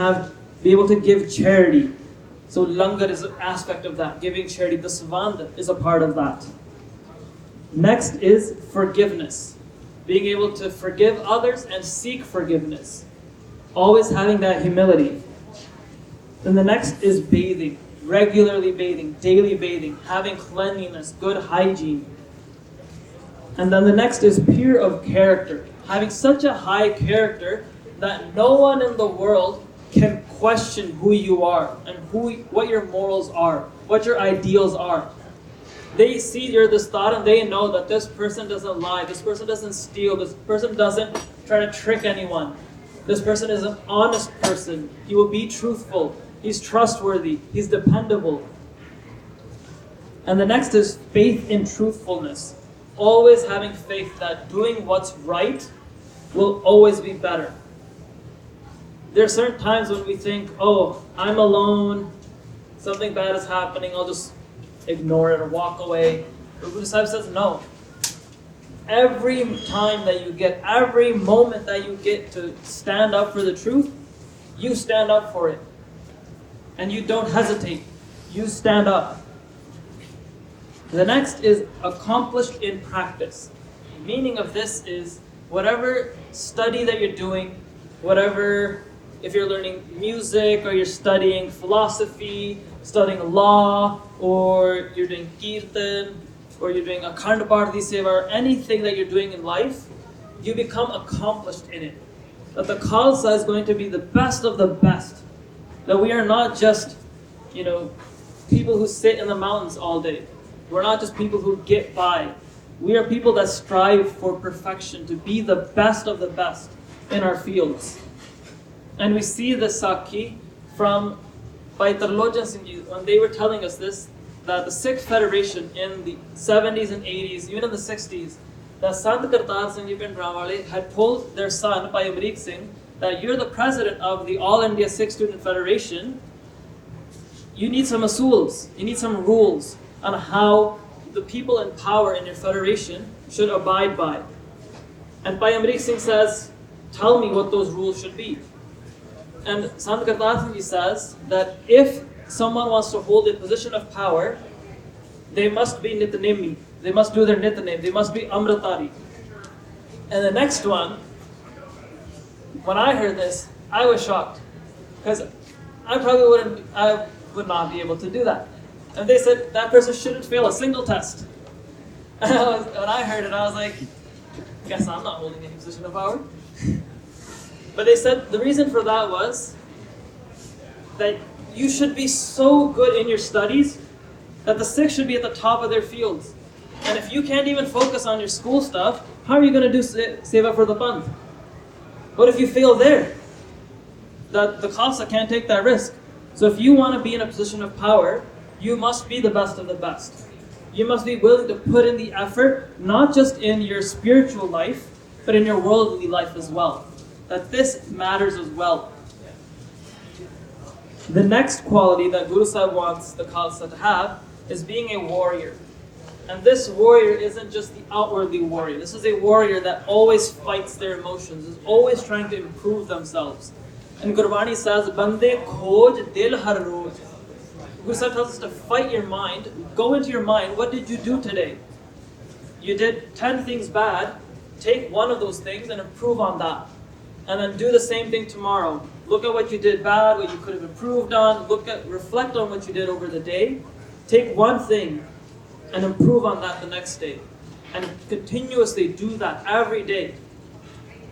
S1: be able to give charity. So langar is an aspect of that, giving charity. The savand is a part of that. Next is forgiveness. Being able to forgive others and seek forgiveness. Always having that humility. Then the next is bathing. Regularly bathing, daily bathing, having cleanliness, good hygiene. And then the next is pure of character. Having such a high character that no one in the world can question who you are and what your morals are, what your ideals are. They see your dastar and they know that this person doesn't lie, this person doesn't steal, this person doesn't try to trick anyone. This person is an honest person. He will be truthful. He's trustworthy. He's dependable. And the next is faith in truthfulness. Always having faith that doing what's right will always be better. There are certain times when we think, oh, I'm alone, something bad is happening, I'll just ignore it or walk away. But Guru Sahib says, no. Every time that you get, every moment that you get to stand up for the truth, you stand up for it. And you don't hesitate. You stand up. The next is accomplished in practice. The meaning of this is whatever study that you're doing, whatever, if you're learning music or you're studying philosophy, studying law, or you're doing kirtan, or you're doing akhand parthi seva, or anything that you're doing in life, you become accomplished in it. That the Khalsa is going to be the best of the best. That we are not just, people who sit in the mountains all day. We're not just people who get by. We are people that strive for perfection, to be the best of the best in our fields. And we see the Sakhi from Bhai Singh Ji, when they were telling us this, that the Sikh Federation in the 70s and 80s, even in the 60s, that Sant Kartar Singh Ji Pindrawale had told their son, Bhai Amrik Singh, that you're the president of the All India Sikh Student Federation, you need some asuls, you need some rules on how the people in power in your federation should abide by. And Bhai Amrik Singh says, tell me what those rules should be. And Sant Kartar Singh Ji says that if someone wants to hold a position of power, they must be nitnemi, they must do their nitnem, they must be amritari. And the next one, when I heard this, I was shocked, because I would not be able to do that. And they said that person shouldn't fail a single test. And when I heard it, I was like, guess I'm not holding any position of power. But they said the reason for that was that you should be so good in your studies that the Sikhs should be at the top of their fields. And if you can't even focus on your school stuff, how are you going to do seva for the Panth? What if you fail there? The Khalsa can't take that risk. So if you want to be in a position of power, you must be the best of the best. You must be willing to put in the effort, not just in your spiritual life, but in your worldly life as well. That this matters as well. The next quality that Guru Sahib wants the Khalsa to have is being a warrior. And this warrior isn't just the outwardly warrior. This is a warrior that always fights their emotions, is always trying to improve themselves. And Gurbani says, Bande khoj dil har roz. Guru Sahib tells us to fight your mind. Go into your mind. What did you do today? You did 10 things bad. Take one of those things and improve on that. And then do the same thing tomorrow. Look at what you did bad, what you could have improved on. Reflect on what you did over the day. Take one thing and improve on that the next day. And continuously do that every day.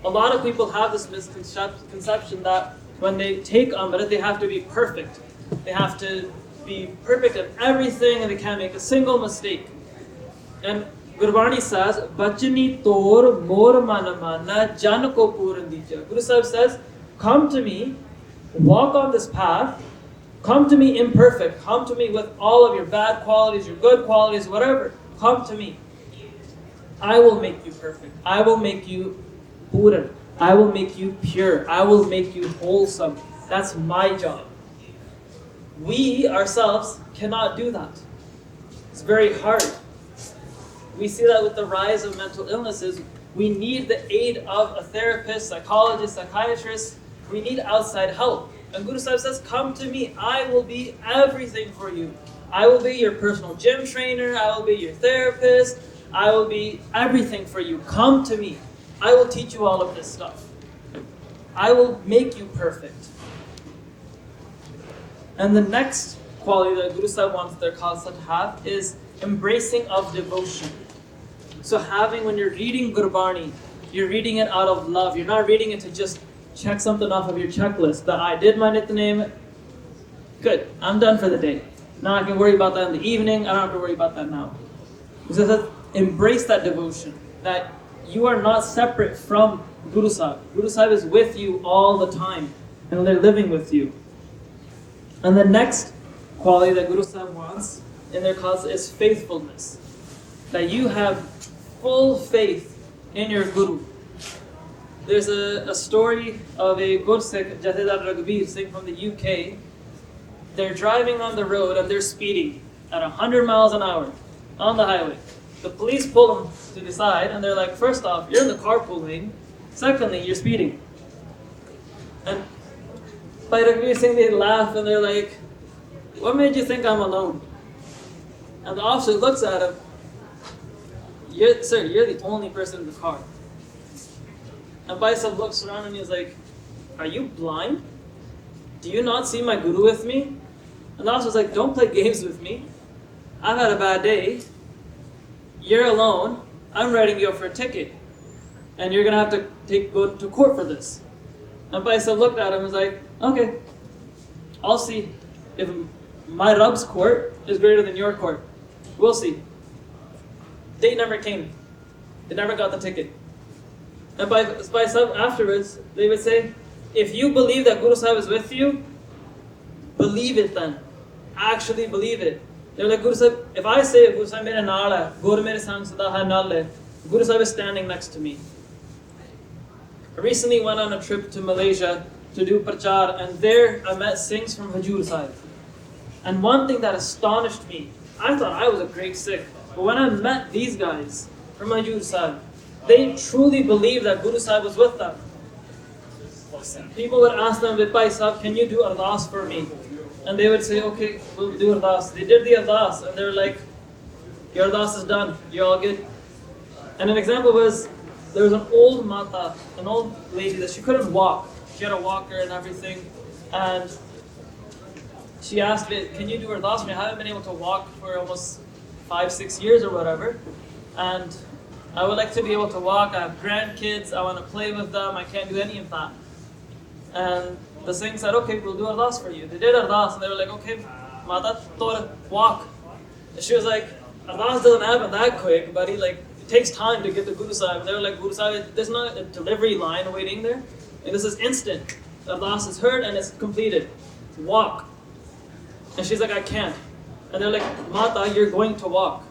S1: A lot of people have this misconception that when they take Amrit, they have to be perfect. They have to be perfect at everything and they can't make a single mistake. And Gurbani says, Bachani tor mor manamana jan ko puran dija. Guru Sahib says, come to me, walk on this path, come to me imperfect, come to me with all of your bad qualities, your good qualities, whatever. Come to me. I will make you perfect. I will make you puran. I will make you pure. I will make you wholesome. That's my job. We ourselves cannot do that. It's very hard. We see that with the rise of mental illnesses. We need the aid of a therapist, psychologist, psychiatrist. We need outside help. And Guru Sahib says, come to me. I will be everything for you. I will be your personal gym trainer. I will be your therapist. I will be everything for you. Come to me. I will teach you all of this stuff. I will make you perfect. And the next quality that Guru Sahib wants their Khalsa to have is embracing of devotion. So when you're reading Gurbani, you're reading it out of love. You're not reading it to just check something off of your checklist. That I did my nitnem. Good, I'm done for the day. Now I can worry about that in the evening. I don't have to worry about that now. So embrace that devotion. That you are not separate from Guru Sahib. Guru Sahib is with you all the time. And they're living with you. And the next quality that Guru Sahib wants in their Khalsa is faithfulness. That you have full faith in your Guru. There's a story of a Gursikh, Jathedar Raghbir Singh from the UK. They're driving on the road and they're speeding at 100 miles an hour on the highway. The police pull them to the side and they're like, first off, you're in the carpool lane. Secondly, you're speeding. And by Raghbir Singh, they laugh and they're like, what made you think I'm alone? And the officer looks at him, sir, you're the only person in the car. And Bhai Sahib looks around and he's like, are you blind? Do you not see my Guru with me? And the officer's like, don't play games with me. I've had a bad day. You're alone. I'm writing you up for a ticket. And you're going to have to go to court for this. And Bhai Sahib looked at him and was like, okay, I'll see if my Rab's court is greater than your court. We'll see. They never came. They never got the ticket. And by Sahib afterwards, they would say, if you believe that Guru Sahib is with you, believe it then. Actually believe it. They're like, Guru Sahib, if I say Guru Sahib mere naal hai, Gur mere sang sada hai nal hai, Guru Sahib is standing next to me. I recently went on a trip to Malaysia to do prachar, and there I met Singhs from Hajur Sahib. And one thing that astonished me, I thought I was a great Sikh, but when I met these guys from Hajur Sahib, they truly believed that Guru Sahib was with them. People would ask them, Bhai Sahib, can you do ardas for me? And they would say, okay, we'll do ardas. They did the ardas, and they were like, your ardas is done, you're all good. And an example was, there was an old mata, an old lady that she couldn't walk. She had a walker and everything, and she asked me, can you do ardas for me? I haven't been able to walk for almost 5-6 years or whatever, and I would like to be able to walk. I have grandkids, I want to play with them, I can't do any of that. And the Singh said, okay, we'll do ardas for you. They did ardas, and they were like, okay, Mata, Tora, walk. And she was like, ardas doesn't happen that quick, buddy. Like, it takes time to get to Guru Sahib. And they were like, Guru Sahib, there's not a delivery line waiting there. Like, this is instant. Ardas is heard and it's completed. Walk. And she's like, I can't. And they're like, Mata, you're going to walk.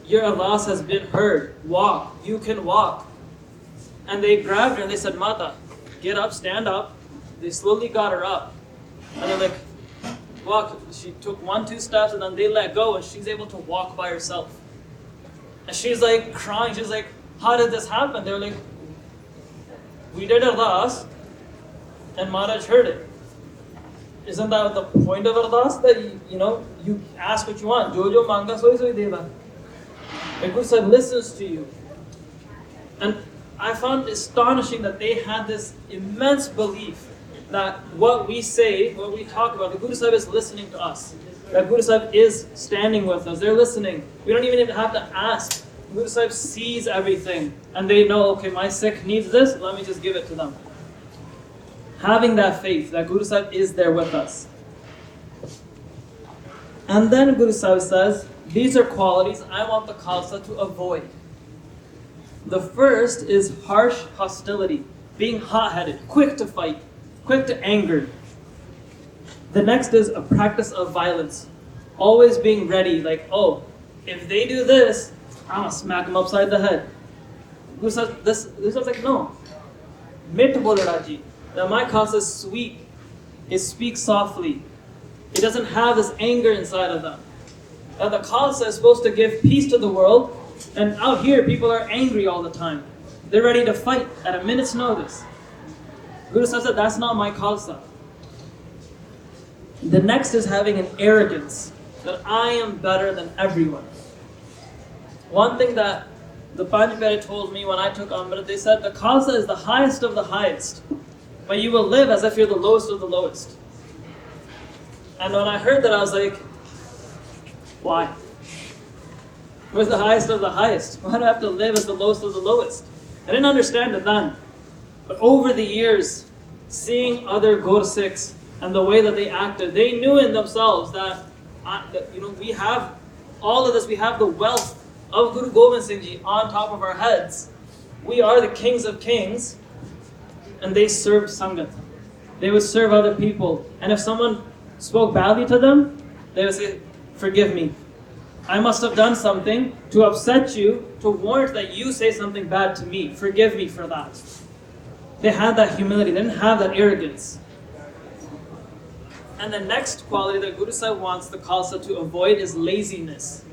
S1: Your ardas has been heard. Walk. You can walk. And they grabbed her and they said, Mata, get up, stand up. They slowly got her up. And they're like, walk. She took 1-2 steps and then they let go and she's able to walk by herself. And she's like crying. She's like, how did this happen? They're like, we did ardas and Maharaj heard it. Isn't that the point of ardas? That you ask what you want. Jo manga soi soi deva. And Guru Sahib listens to you. And I found it astonishing that they had this immense belief that what we say, what we talk about, the Guru Sahib is listening to us. That Guru Sahib is standing with us. They're listening. We don't even have to ask. Guru Sahib sees everything. And they know, okay, my Sikh needs this, let me just give it to them. Having that faith that Guru Sahib is there with us. And then Guru Sahib says, these are qualities I want the Khalsa to avoid. The first is harsh hostility, being hot-headed, quick to fight, quick to anger. The next is a practice of violence, always being ready, like, oh, if they do this, I'm gonna smack them upside the head. Guru Sahib's like, no. Mit bolaraji. That my Khalsa is sweet. It speaks softly. It doesn't have this anger inside of them. That the Khalsa is supposed to give peace to the world, and out here people are angry all the time. They're ready to fight at a minute's notice. Guru Sahib said, that's not my Khalsa. The next is having an arrogance, that I am better than everyone. One thing that the Panjpere told me when I took Amrit, they said, the Khalsa is the highest of the highest, but you will live as if you're the lowest of the lowest. And when I heard that, I was like, why? We're the highest of the highest. Why do I have to live as the lowest of the lowest? I didn't understand it then. But over the years, seeing other Gur Sikhs and the way that they acted, they knew in themselves that we have all of this, we have the wealth of Guru Gobind Singh Ji on top of our heads. We are the kings of kings, and they served Sangat. They would serve other people. And if someone spoke badly to them, they would say, forgive me. I must have done something to upset you, to warrant that you say something bad to me. Forgive me for that. They had that humility, they didn't have that arrogance. And the next quality that Guru Sahib wants the Khalsa to avoid is laziness.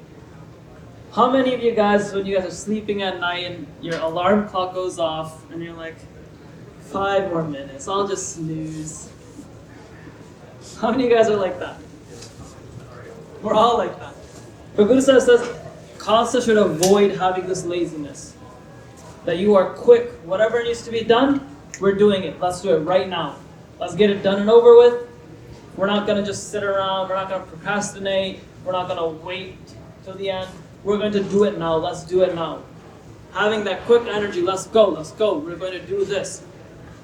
S1: How many of you guys, when you guys are sleeping at night and your alarm clock goes off and you're like, 5 more minutes, I'll just snooze. How many of you guys are like that? We're all like that. But Guru Sahib says, Khalsa should avoid having this laziness. That you are quick, whatever needs to be done, we're doing it. Let's do it right now. Let's get it done and over with. We're not going to just sit around, we're not going to procrastinate, we're not going to wait till the end. We're going to do it now, let's do it now. Having that quick energy, let's go, we're going to do this.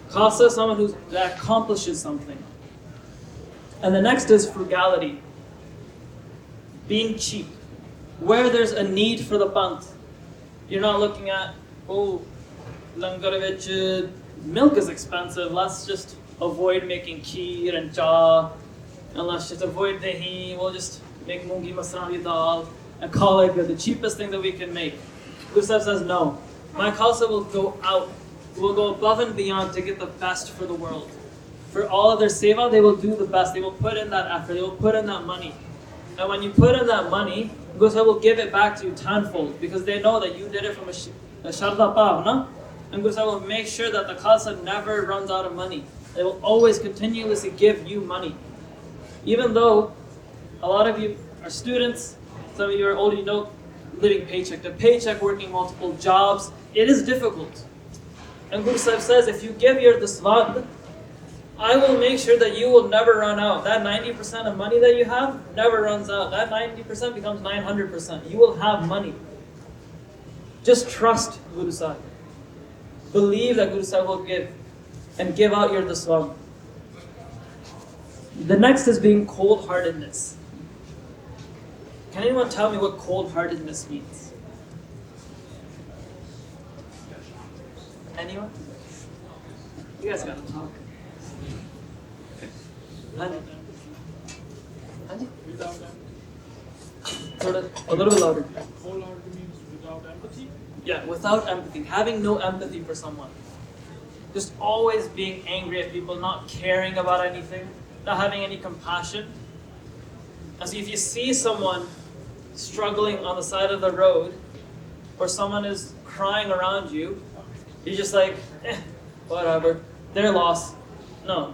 S1: Khalsa is someone that accomplishes something. And the next is frugality. Being cheap. Where there's a need for the panth. You're not looking at, langar vich milk is expensive, let's just avoid making kheer and cha. And let's just avoid dahi, we'll just make mungi masrani dal and call it good, the cheapest thing that we can make. Guru Sahib says, no. My Khalsa will go out, will go above and beyond to get the best for the world. For all of their seva, they will do the best. They will put in that effort. They will put in that money. And when you put in that money, Guru Sahib will give it back to you tenfold because they know that you did it from a Sharda Bhavna. And Guru Sahib will make sure that the Khalsa never runs out of money. They will always continuously give you money. Even though a lot of you are students, some of you are older, you know, living paycheck to paycheck, working multiple jobs, it is difficult. And Guru Sahib says, if you give your daswand, I will make sure that you will never run out. That 90% of money that you have never runs out. That 90% becomes 900%. You will have money. Just trust Guru Sahib. Believe that Guru Sahib will give and give out your daswand. The next is being cold-heartedness. Can anyone tell me what cold-heartedness means? Anyone? You guys gotta talk. Hanji? Hanji?
S3: Without empathy.
S1: A little bit louder.
S3: Wholehearted means without empathy.
S1: Yeah, without empathy. Having no empathy for someone. Just always being angry at people, not caring about anything, not having any compassion. And so if you see someone struggling on the side of the road, or someone is crying around you, you're just like, whatever, their loss. No.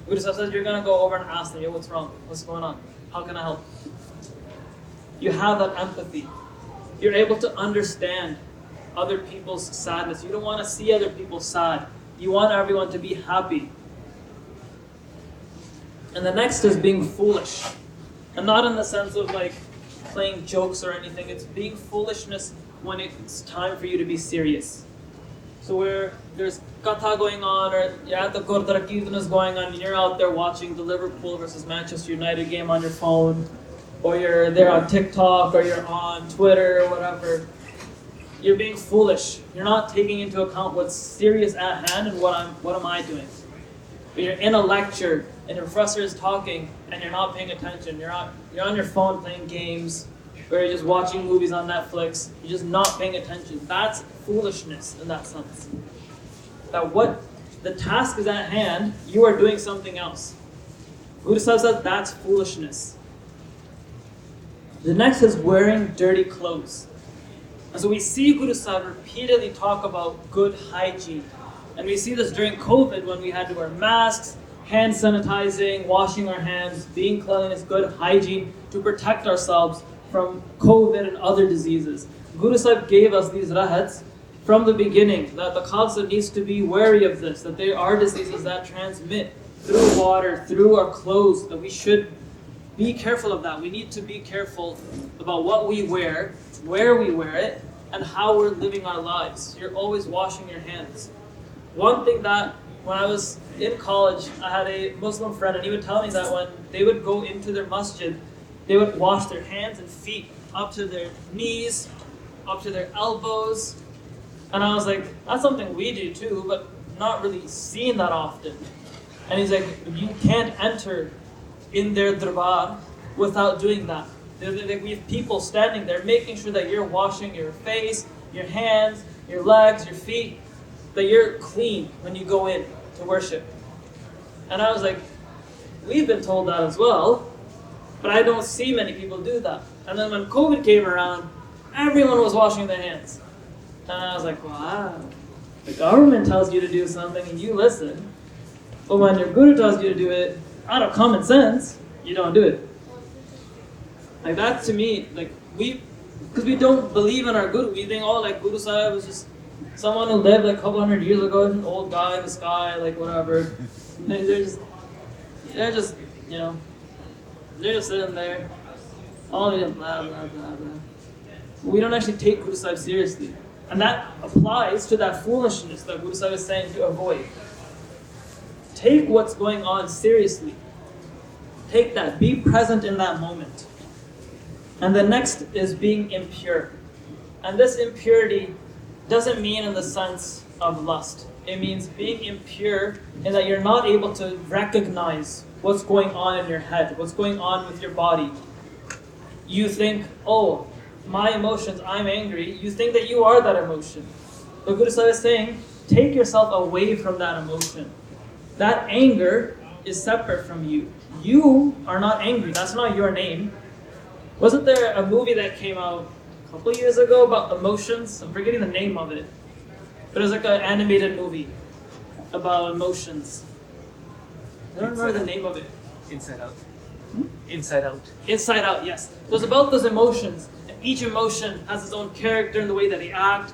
S1: Guru Sahib says you're going to go over and ask them, yo, what's wrong? What's going on? How can I help? You have that empathy. You're able to understand other people's sadness. You don't want to see other people sad. You want everyone to be happy. And the next is being foolish. And not in the sense of like playing jokes or anything. It's being foolishness when it's time for you to be serious. So where there's katha going on, or you're at the Gurdwara Kirtan is going on, and you're out there watching the Liverpool versus Manchester United game on your phone, or you're there on TikTok, or you're on Twitter, or whatever. You're being foolish. You're not taking into account what's serious at hand and what am I doing. But you're in a lecture and your professor is talking and you're not paying attention. You're on your phone playing games, or you're just watching movies on Netflix. You're just not paying attention. That's foolishness in that sense. That what the task is at hand, you are doing something else. Guru Sahib says that's foolishness. The next is wearing dirty clothes. And so we see Guru Sahib repeatedly talk about good hygiene. And we see this during COVID when we had to wear masks, hand sanitizing, washing our hands, being cleanliness, good hygiene to protect ourselves from COVID and other diseases. Guru Sahib gave us these rahats from the beginning, that the Khalsa needs to be wary of this, that there are diseases that transmit through water, through our clothes, that we should be careful of that. We need to be careful about what we wear, where we wear it, and how we're living our lives. You're always washing your hands. One thing that, when I was in college, I had a Muslim friend, and he would tell me that when they would go into their masjid, they would wash their hands and feet up to their knees, up to their elbows. And I was like, that's something we do too, but not really seen that often. And he's like, you can't enter in their darbar without doing that. We have people standing there making sure that you're washing your face, your hands, your legs, your feet, that you're clean when you go in to worship. And I was like, we've been told that as well, but I don't see many people do that. And then when COVID came around, everyone was washing their hands. And I was like, wow, the government tells you to do something and you listen. But when your guru tells you to do it, out of common sense, you don't do it. Like that to me, like because we don't believe in our guru. We think, oh, like Guru Sahib was just someone who lived like a couple hundred years ago, an old guy in the sky, like whatever. They're just, you know, they're just sitting there, all of them, blah, blah, blah, blah. We don't actually take Guru Sahib seriously. And that applies to that foolishness that Guru Sahib is saying to avoid. Take what's going on seriously. Take that. Be present in that moment. And the next is being impure. And this impurity doesn't mean in the sense of lust. It means being impure in that you're not able to recognize what's going on in your head, what's going on with your body. You think, oh, my emotions, I'm angry. You think that you are that emotion. The Guru Sahib is saying, take yourself away from that emotion. That anger is separate from you. You are not angry. That's not your name. Wasn't there a movie that came out a couple years ago about emotions? I'm forgetting the name of it. But it was like an animated movie about emotions. I don't remember the name of it.
S2: Inside Out. Inside Out.
S1: Inside Out, yes. It was about those emotions. And each emotion has its own character in the way that they act.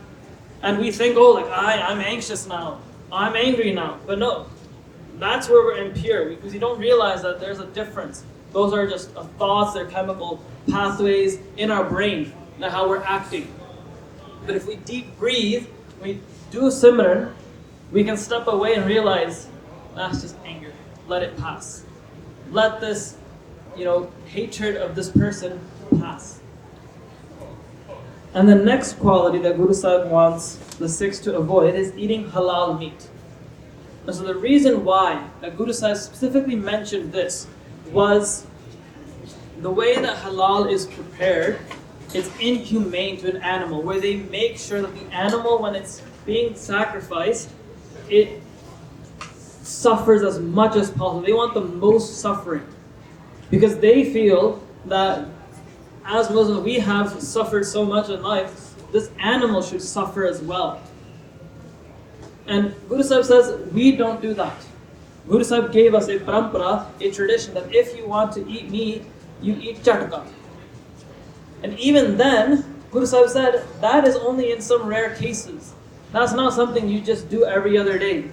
S1: And we think, oh, like, I'm anxious now. I'm angry now. But no, that's where we're impure, because you don't realize that there's a difference. Those are just thoughts, they're chemical pathways in our brain, and how we're acting. But if we deep breathe, we do Simran, we can step away and realize, that's just anger. Let it pass. Let this, hatred of this person pass. And the next quality that Guru Sahib wants the Sikhs to avoid is eating halal meat. And so the reason why that Guru Sahib specifically mentioned this was the way that halal is prepared. It's inhumane to an animal, where they make sure that the animal, when it's being sacrificed, it suffers as much as possible. They want the most suffering, because they feel that as Muslims we have suffered so much in life, this animal should suffer as well. And Guru Sahib says, we don't do that. Guru Sahib gave us a parampara, a tradition, that if you want to eat meat, you eat chatka. And even then, Guru Sahib said, that is only in some rare cases. That's not something you just do every other day.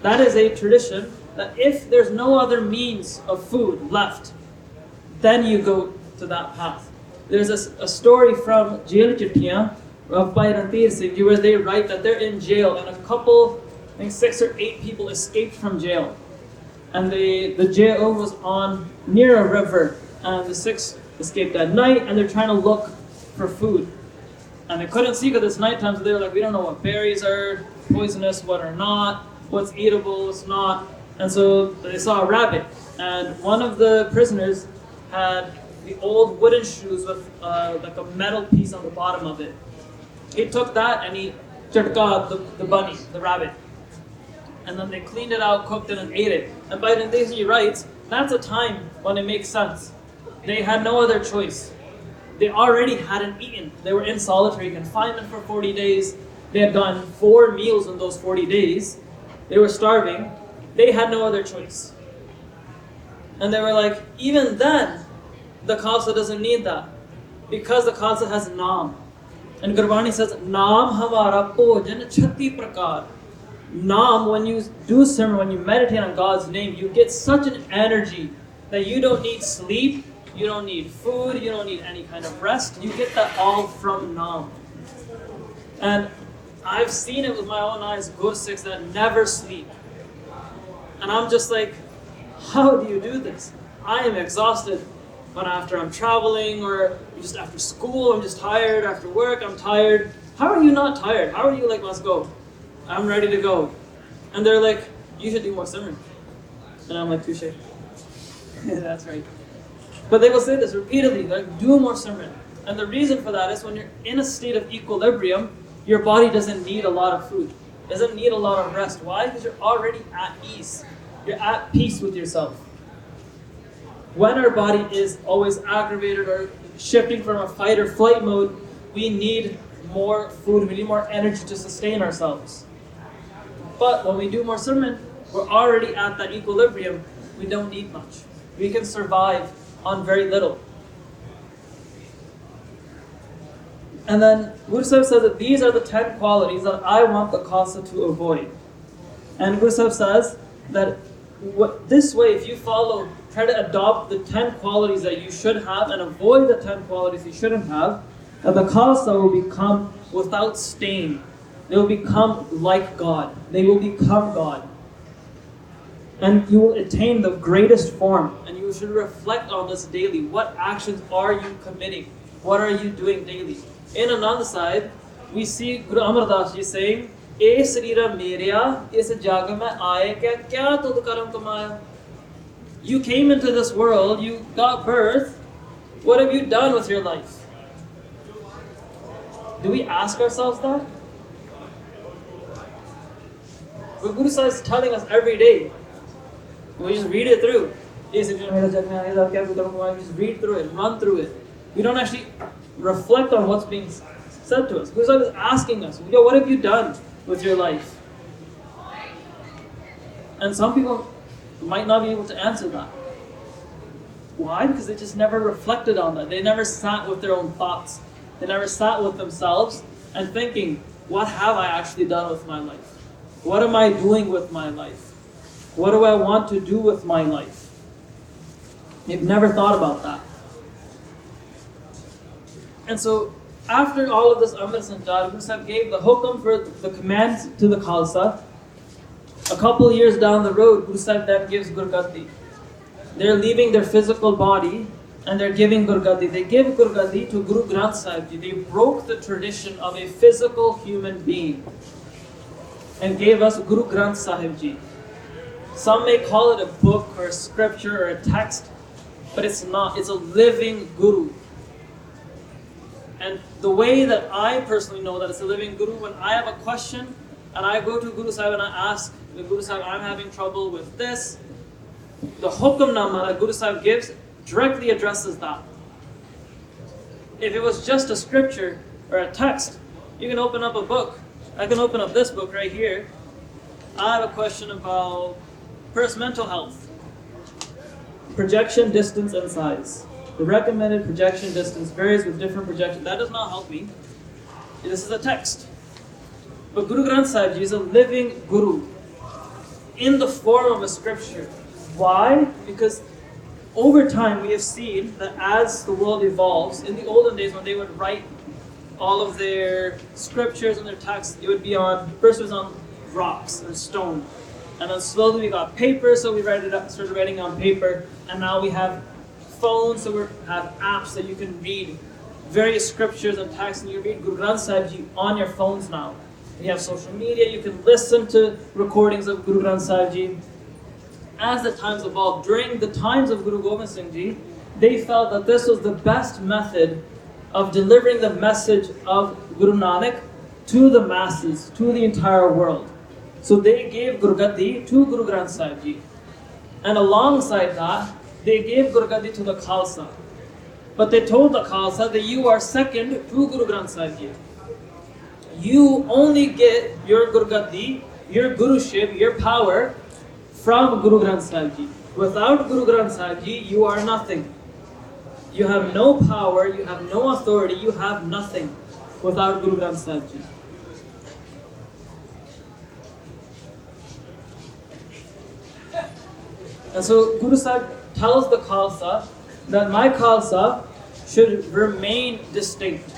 S1: That is a tradition that if there's no other means of food left, then you go to that path. There's a story from Jail Chittiyan of Bhai Singh Ji, where they write that they're in jail and a couple, I think 6 or 8 people escaped from jail. And the jail was on near a river, and the Sikhs escaped at night, and they're trying to look for food. And they couldn't see because it's nighttime, so they were like, we don't know what berries are poisonous, what are not, what's eatable, what's not. And so they saw a rabbit, and one of the prisoners had the old wooden shoes with like a metal piece on the bottom of it. He took that and he chatka the bunny, the rabbit. And then they cleaned it out, cooked it, and ate it. And Bhai Singh Ji writes, that's a time when it makes sense. They had no other choice. They already hadn't eaten. They were in solitary confinement for 40 days. They had gotten 4 meals in those 40 days. They were starving. They had no other choice. And they were like, even then, the Khalsa doesn't need that. Because the Khalsa has Naam. And Gurbani says, Naam hamara bhojan chhatti prakar. Naam, when you do Simran, when you meditate on God's name, you get such an energy that you don't need sleep, you don't need food, you don't need any kind of rest. You get that all from Naam. And I've seen it with my own eyes, Gursikhs that never sleep. And I'm just like, how do you do this? I am exhausted. But after I'm traveling, or just after school, I'm just tired. After work, I'm tired. How are you not tired? How are you like, let's go? I'm ready to go. And they're like, you should do more Simran. And I'm like, touche. That's right. But they will say this repeatedly, like, do more Simran. And the reason for that is when you're in a state of equilibrium, your body doesn't need a lot of food. Doesn't need a lot of rest. Why? Because you're already at ease. You're at peace with yourself. When our body is always aggravated or shifting from a fight or flight mode, we need more food, we need more energy to sustain ourselves. But when we do more Simran, we're already at that equilibrium. We don't need much. We can survive on very little. And then Guru Sahib says that these are the 10 qualities that I want the Khalsa to avoid. And Guru Sahib says that this way, if you follow, try to adopt the 10 qualities that you should have and avoid the 10 qualities you shouldn't have, that the Khalsa will become without stain. They will become like God. They will become God. And you will attain the greatest form. And you should reflect on this daily. What actions are you committing? What are you doing daily? In Anand Sahib, we see Guru Amar Das Ji saying, "E sarira meria, is jag mein aaye kya tud karam kamaya." You came into this world, you got birth. What have you done with your life? Do we ask ourselves that? What Guru Sahib is telling us every day. We just read it through. We just read through it, run through it. We don't actually reflect on what's being said to us. Guru Sahib is asking us, yo, what have you done with your life? And some people might not be able to answer that. Why? Because they just never reflected on that. They never sat with their own thoughts. They never sat with themselves and thinking, what have I actually done with my life? What am I doing with my life? What do I want to do with my life? They've never thought about that. And so, after all of this Amrit Sanchar, Guru Sahib gave the hukam for the command to the Khalsa. A couple of years down the road, Guru Sahib then gives gurgaddhi. They're leaving their physical body and they're giving gurgaddhi. They give gurgaddhi to Guru Granth Sahib Ji. They broke the tradition of a physical human being and gave us Guru Granth Sahib Ji. Some may call it a book or a scripture or a text, but it's not. It's a living Guru. And the way that I personally know that it's a living Guru, when I have a question and I go to Guru Sahib and I ask the Guru Sahib, I'm having trouble with this, the hukamnama that Guru Sahib gives directly addresses that. If it was just a scripture or a text, you can open up a book. I can open up this book right here. I have a question about mental health. Projection, distance, and size. The recommended projection distance varies with different projections. That does not help me. This is a text. But Guru Granth Sahib Ji is a living Guru in the form of a scripture. Why? Because over time we have seen that as the world evolves, in the olden days when they would write all of their scriptures and their texts, it would be first it was on rocks or stone. And then slowly we got paper, so we started writing on paper. And now we have phones, so we have apps that you can read various scriptures and texts, and you read Guru Granth Sahib Ji on your phones now. You have social media, you can listen to recordings of Guru Granth Sahib Ji. As the times evolved, during the times of Guru Gobind Singh Ji, they felt that this was the best method of delivering the message of Guru Nanak to the masses, to the entire world. So they gave gurgaddhi to Guru Granth Sahib Ji. And alongside that, they gave gurgaddhi to the Khalsa. But they told the Khalsa that you are second to Guru Granth Sahib Ji. You only get your gurgaddhi, your guruship, your power from Guru Granth Sahib Ji. Without Guru Granth Sahib Ji, you are nothing. You have no power, you have no authority, you have nothing without Guru Granth Sahib Ji. And so Guru Sahib tells the Khalsa that my Khalsa should remain distinct.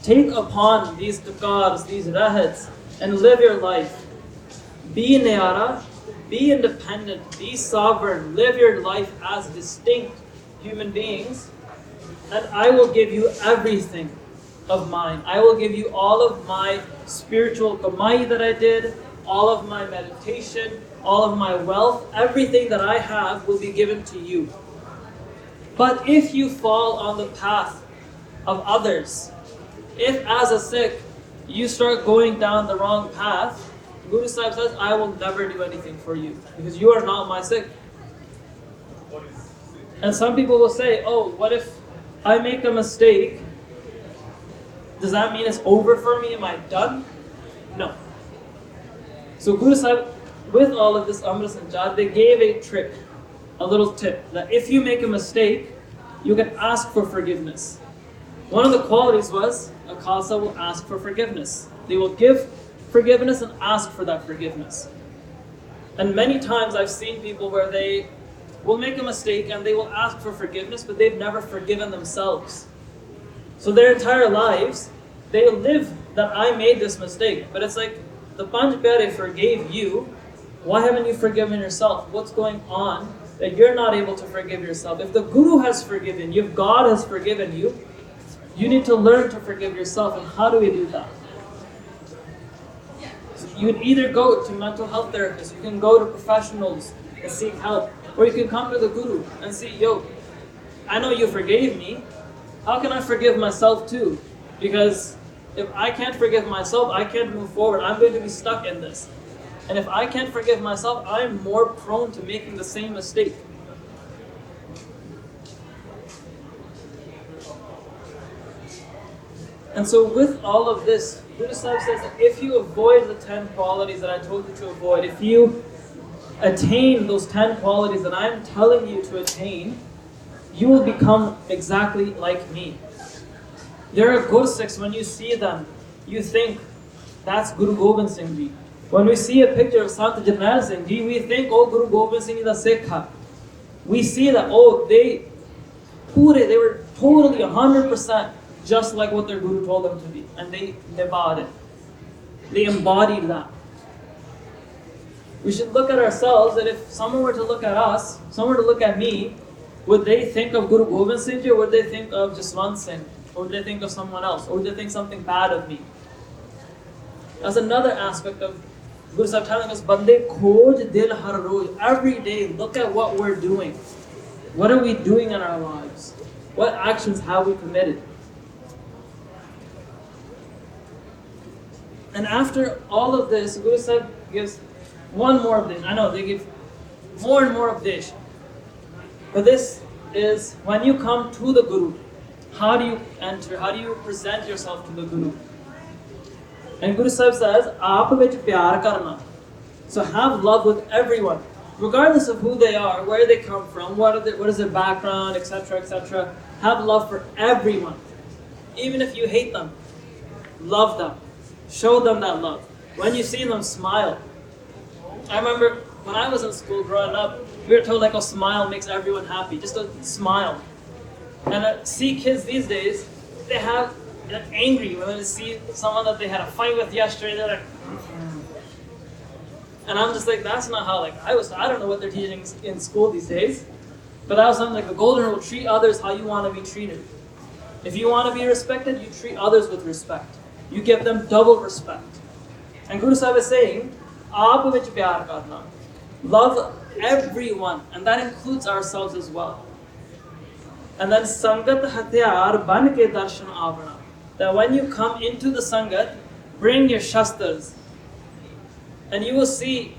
S1: Take upon these tukars, these rahats, and live your life. Be niyara, be independent, be sovereign, live your life as distinct human beings, and I will give you everything of mine. I will give you all of my spiritual kamai that I did, all of my meditation, all of my wealth, everything that I have will be given to you. But if you fall on the path of others, if as a Sikh you start going down the wrong path, Guru Sahib says, I will never do anything for you because you are not my Sikh. And some people will say, oh, what if I make a mistake? Does that mean it's over for me? Am I done? No. So Guru Sahib, with all of this Amrit Sanchar, they gave a trick, a little tip, that if you make a mistake, you can ask for forgiveness. One of the qualities was, a Khalsa will ask for forgiveness. They will give forgiveness and ask for that forgiveness. And many times I've seen people where they will make a mistake and they will ask for forgiveness, but they've never forgiven themselves. So their entire lives, they live that I made this mistake. But it's like, the Panch Pyare forgave you, why haven't you forgiven yourself? What's going on that you're not able to forgive yourself? If the Guru has forgiven you, if God has forgiven you, you need to learn to forgive yourself. And how do we do that? So you would either go to mental health therapists, you can go to professionals and seek help. Or you can come to the Guru and say, yo, I know you forgave me. How can I forgive myself too? Because if I can't forgive myself, I can't move forward. I'm going to be stuck in this. And if I can't forgive myself, I'm more prone to making the same mistake. And so with all of this, Guru Sahib says that if you avoid the 10 qualities that I told you to avoid, if you attain those 10 qualities that I'm telling you to attain, you will become exactly like me. There are Gursikhs, when you see them, you think, that's Guru Gobind Singh Ji. When we see a picture of Sant Jarnail Singh Ji, we think, oh, Guru Gobind Singh Ji the Sikh. We see that, oh, they were totally 100% just like what their Guru told them to be. And they nibad it. They embodied that. We should look at ourselves, that if someone were to look at us, someone were to look at me, would they think of Guru Gobind Singh Ji, or would they think of Jasvant Singh? Or would they think of someone else? Or would they think something bad of me? That's another aspect of Guru Sahib telling us, Bande khoj dil har roz. Every day, look at what we're doing. What are we doing in our lives? What actions have we committed? And after all of this, Guru Sahib gives one more update. I know, they give more and more updates. But this is, when you come to the Guru, how do you enter? How do you present yourself to the Guru? And Guru Sahib says, aap vich pyar karna. So have love with everyone, regardless of who they are, where they come from, what is their background, etc., etc. Have love for everyone. Even if you hate them, love them. Show them that love. When you see them, smile. I remember when I was in school growing up, we were told like, oh, smile makes everyone happy. Just a smile. And see kids these days, they get angry when they see someone that they had a fight with yesterday. They're like, and I'm just like, that's not how I was. I don't know what they're teaching in school these days. But that was something like the golden rule: treat others how you want to be treated. If you want to be respected, you treat others with respect. You give them double respect. And Guru Sahib is saying, aap vich pyar karna. Love everyone, and that includes ourselves as well. And then sangat hatyar ban ke darshan avana. That when you come into the sangat, bring your shastras. And you will see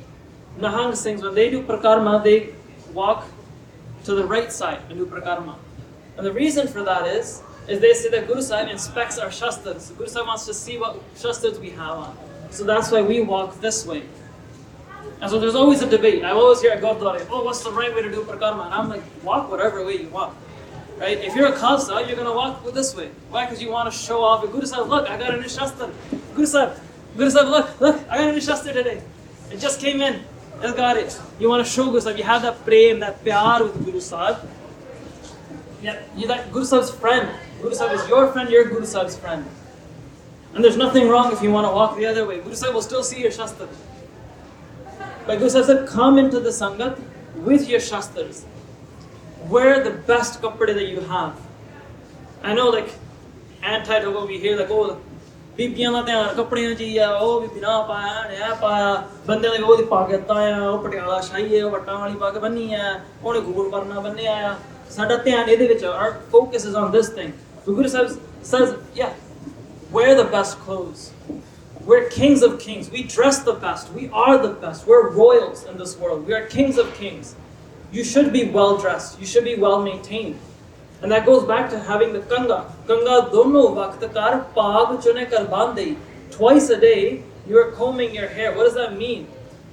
S1: Nahang Singhs, when they do prakarma, they walk to the right side and do prakarma. And the reason for that is they say that Guru Sahib inspects our shastras. Guru Sahib wants to see what shastras we have on. So that's why we walk this way. And so there's always a debate. I always hear at Gurdwara, oh, what's the right way to do prakarma? And I'm like, walk whatever way you want. Right? If you're a Khalsa, you're going to walk this way. Why? Because you want to show off. Guru Sahib, look, I got a new shastra. Guru Sahib, look, I got a new shastra today. It just came in. I got it. You want to show Guru Sahib. You have that prem, that pyar with Guru Sahib. Yeah, you're that Guru Sahib's friend. Guru Sahib is your friend, you're Guru Sahib's friend. And there's nothing wrong if you want to walk the other way. Guru Sahib will still see your shastra. But Guru Sahib said, come into the Sangat with your shastras. Wear the best kapade that you have. I know anti-to what we hear, oh, ਬੀਬੀਆਂ ਦਾ ਧਿਆਨ ਕੱਪੜਿਆਂ 'ਚ ਹੀ ਆ, ਉਹ ਵੀ ਬਿਨਾ ਪਾਇਆ ਨੇ ਇਹ ਪਾਇਆ, ਬੰਦੇ ਨੇ ਉਹਦੀ ਪੱਗ ਆ, ਉਹ ਪਟਿਆਲਾ ਸ਼ਾਹੀ ਹੈ, ਉਹ ਵੱਟਾਂ ਵਾਲੀ ਪੱਗ ਬੰਨੀ ਆ, ਉਹਨੇ ਗੂੜ ਪਰਨਾ ਬੰਨਿਆ ਆ. ਸਾਡਾ ਧਿਆਨ ਇਹਦੇ ਵਿੱਚ, our focus is on this thing. So Guru Sahib says, yeah, wear the best clothes. We're kings of kings. We dress the best. We are the best. We're royals in this world. We are kings of kings. You should be well dressed. You should be well maintained. And that goes back to having the kanga. Kanga dono vakt kar paag chune kar bande. Twice a day, you are combing your hair. What does that mean?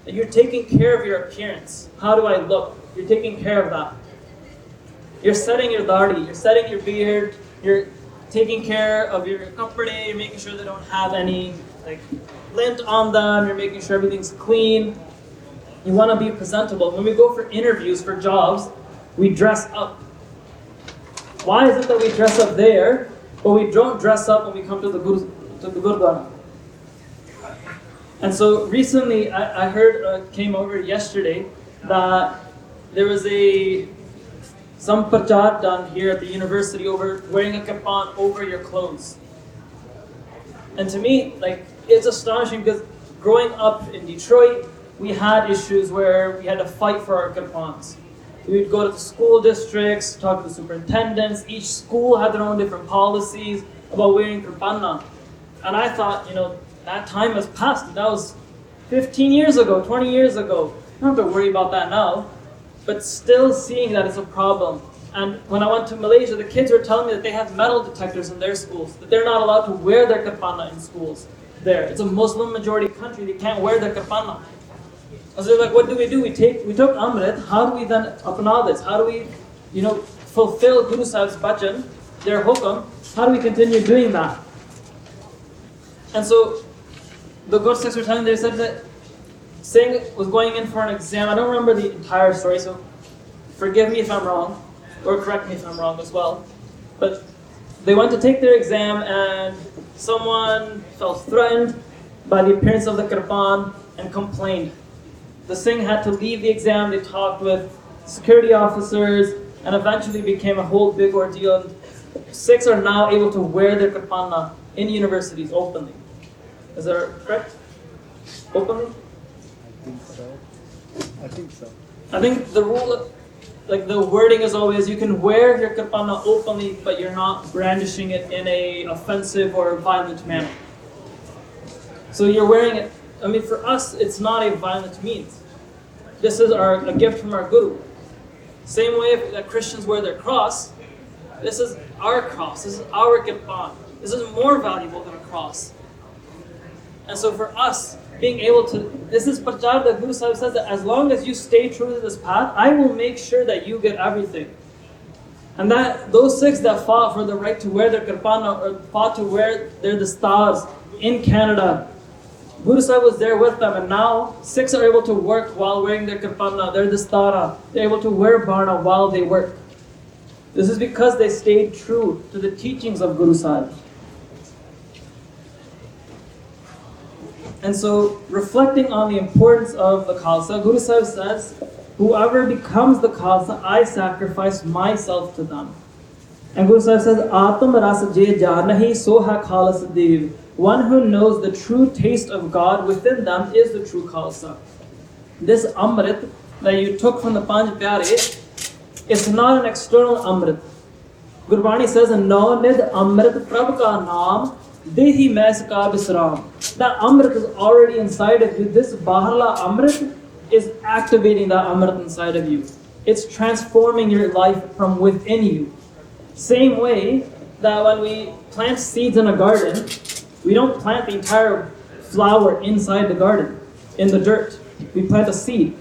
S1: That you're taking care of your appearance. How do I look? You're taking care of that. You're setting your dadi. You're setting your beard. You're taking care of your kapade. You're making sure they don't have any lint on them. You're making sure everything's clean. You want to be presentable. When we go for interviews, for jobs, we dress up. Why is it that we dress up there, but we don't dress up when we come to the Gurdwara? And so recently, I heard, came over yesterday, that there was some prachar done here at the university over wearing a kirpan over your clothes. And to me, it's astonishing because growing up in Detroit, we had issues where we had to fight for our kirpans. We'd go to the school districts, talk to the superintendents. Each school had their own different policies about wearing kirpana. And I thought, that time has passed. That was 15 years ago, 20 years ago. You don't have to worry about that now. But still seeing that it's a problem. And when I went to Malaysia, the kids were telling me that they have metal detectors in their schools, that they're not allowed to wear their kirpana in schools there. It's a Muslim majority country, they can't wear their kirpana. So they're like, what do? We took Amrit, how do we then apna this? How do we, fulfill Guru Sahib's bhajan, their hukam? How do we continue doing that? And so the Guru Sikhs were telling me, they said that Singh was going in for an exam. I don't remember the entire story, so forgive me if I'm wrong, or correct me if I'm wrong as well. But they went to take their exam and someone felt threatened by the appearance of the kirpan and complained. The Singh had to leave the exam. They talked with security officers and eventually became a whole big ordeal. Sikhs are now able to wear their kirpana in universities openly. Is that correct? Openly?
S2: I think so.
S1: I think the rule, the wording is always, you can wear your kirpana openly, but you're not brandishing it in a offensive or violent manner. So you're wearing it. For us, it's not a violent means. This is a gift from our Guru. Same way that Christians wear their cross, this is our cross. This is our kirpan. This is more valuable than a cross. And so for us, being able to, this is prachar that Guru Sahib says that as long as you stay true to this path, I will make sure that you get everything. And that those Sikhs that fought for the right to wear their kirpana or fought to wear their dastars in Canada, Guru Sahib was there with them, and now Sikhs are able to work while wearing their kirpana, their dastara. They're able to wear barna while they work. This is because they stayed true to the teachings of Guru Sahib. And so, reflecting on the importance of the Khalsa, Guru Sahib says, whoever becomes the Khalsa, I sacrifice myself to them. And Guru Sahib says, Atam ras je janahi so ha Khalas dev. One who knows the true taste of God within them is the true Khalsa. This Amrit that you took from the Panj Pyare, it's not an external Amrit. Gurbani says, No nid Amrit Prabh ka naam, dehi mais ka bisram. That Amrit is already inside of you. This Baharla Amrit is activating that Amrit inside of you. It's transforming your life from within you. Same way that when we plant seeds in a garden, we don't plant the entire flower inside the garden, in the dirt. We plant a seed.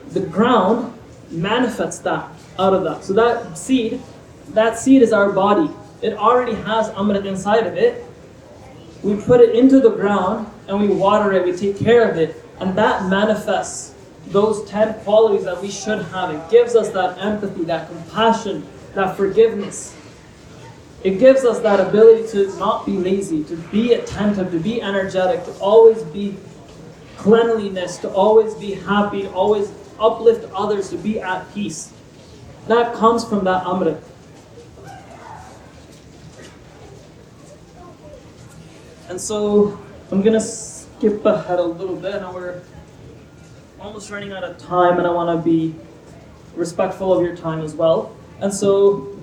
S1: The ground manifests that out of that. So that seed is our body. It already has Amrit inside of it. We put it into the ground and we water it, we take care of it, and that manifests those 10 qualities that we should have. It gives us that empathy, that compassion, that forgiveness. It gives us that ability to not be lazy, to be attentive, to be energetic, to always be cleanliness, to always be happy, to always uplift others, to be at peace. That comes from that Amrit. And so I'm going to skip ahead a little bit. Now we're almost running out of time, and I want to be respectful of your time as well. And so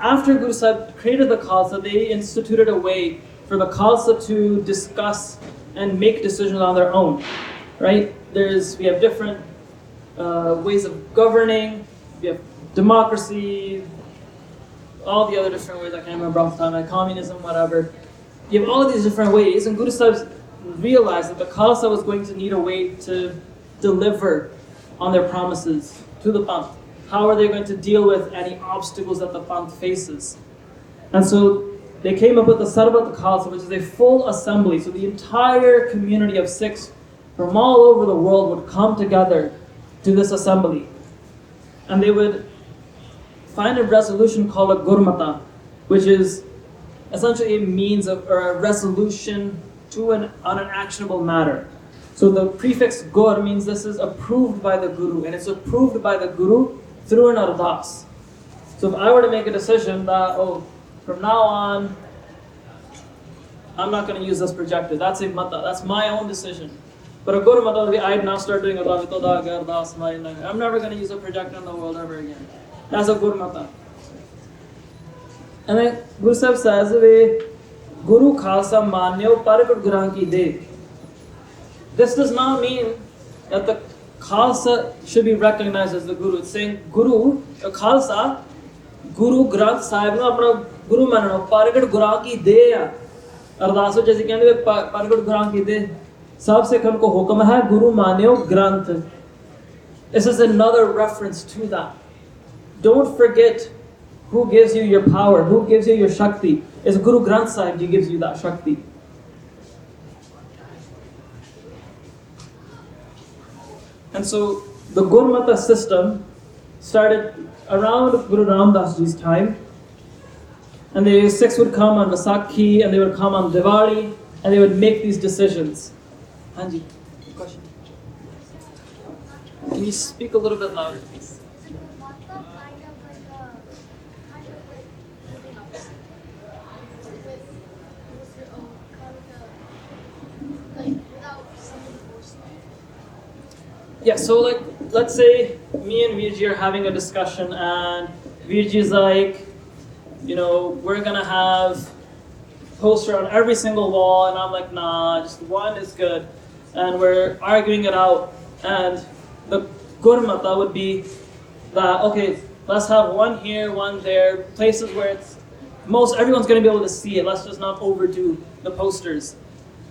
S1: after Guru Sahib created the Khalsa, they instituted a way for the Khalsa to discuss and make decisions on their own. Right? We have different ways of governing. We have democracy, all the other different ways. I can't remember off the top, like communism, whatever. You have all of these different ways, and Guru Sahib realized that the Khalsa was going to need a way to deliver on their promises to the Panth. How are they going to deal with any obstacles that the Panth faces? And so they came up with the Sarbat Khalsa, which is a full assembly. So the entire community of Sikhs from all over the world would come together to this assembly. And they would find a resolution called a Gurmata, which is essentially a means of, or a resolution to on an actionable matter. So the prefix Gur means this is approved by the Guru, and it's approved by the Guru through an ardas. So if I were to make a decision that, from now on, I'm not going to use this projector, that's a mata, that's my own decision. But a Guru Mata would be, I'd now start doing I'm never going to use a projector in the world ever again. That's a Guru Mata. And then Guru Sahib says, Guru Khalsa Manyo Paragat Guran Ki De. This does not mean that the Khalsa should be recognized as the Guru. It's saying Guru, Khalsa, Guru Granth Sahib no apna Guru manano, Paragat Guran Ki De ya. Ardaso jaise kehande Paragat Guran Ki De. Sab Sikhon ko hukam hai Guru Manyo Granth. This is another reference to that. Don't forget who gives you your power, who gives you your Shakti. It's Guru Granth Sahib Ji gives you that Shakti. And so the Gurmata system started around Guru Ramdas Ji's time. And the Sikhs would come on Vaisakhi and they would come on Diwali and they would make these decisions. Hanji, question. Can you speak a little bit louder, please? Yeah, so like, let's say me and Virji are having a discussion and Virji is like, we're gonna have poster on every single wall, and I'm like, nah, just one is good. And we're arguing it out, and the Gurmata would be that, okay, let's have one here, one there, places where everyone's gonna be able to see it, let's just not overdo the posters.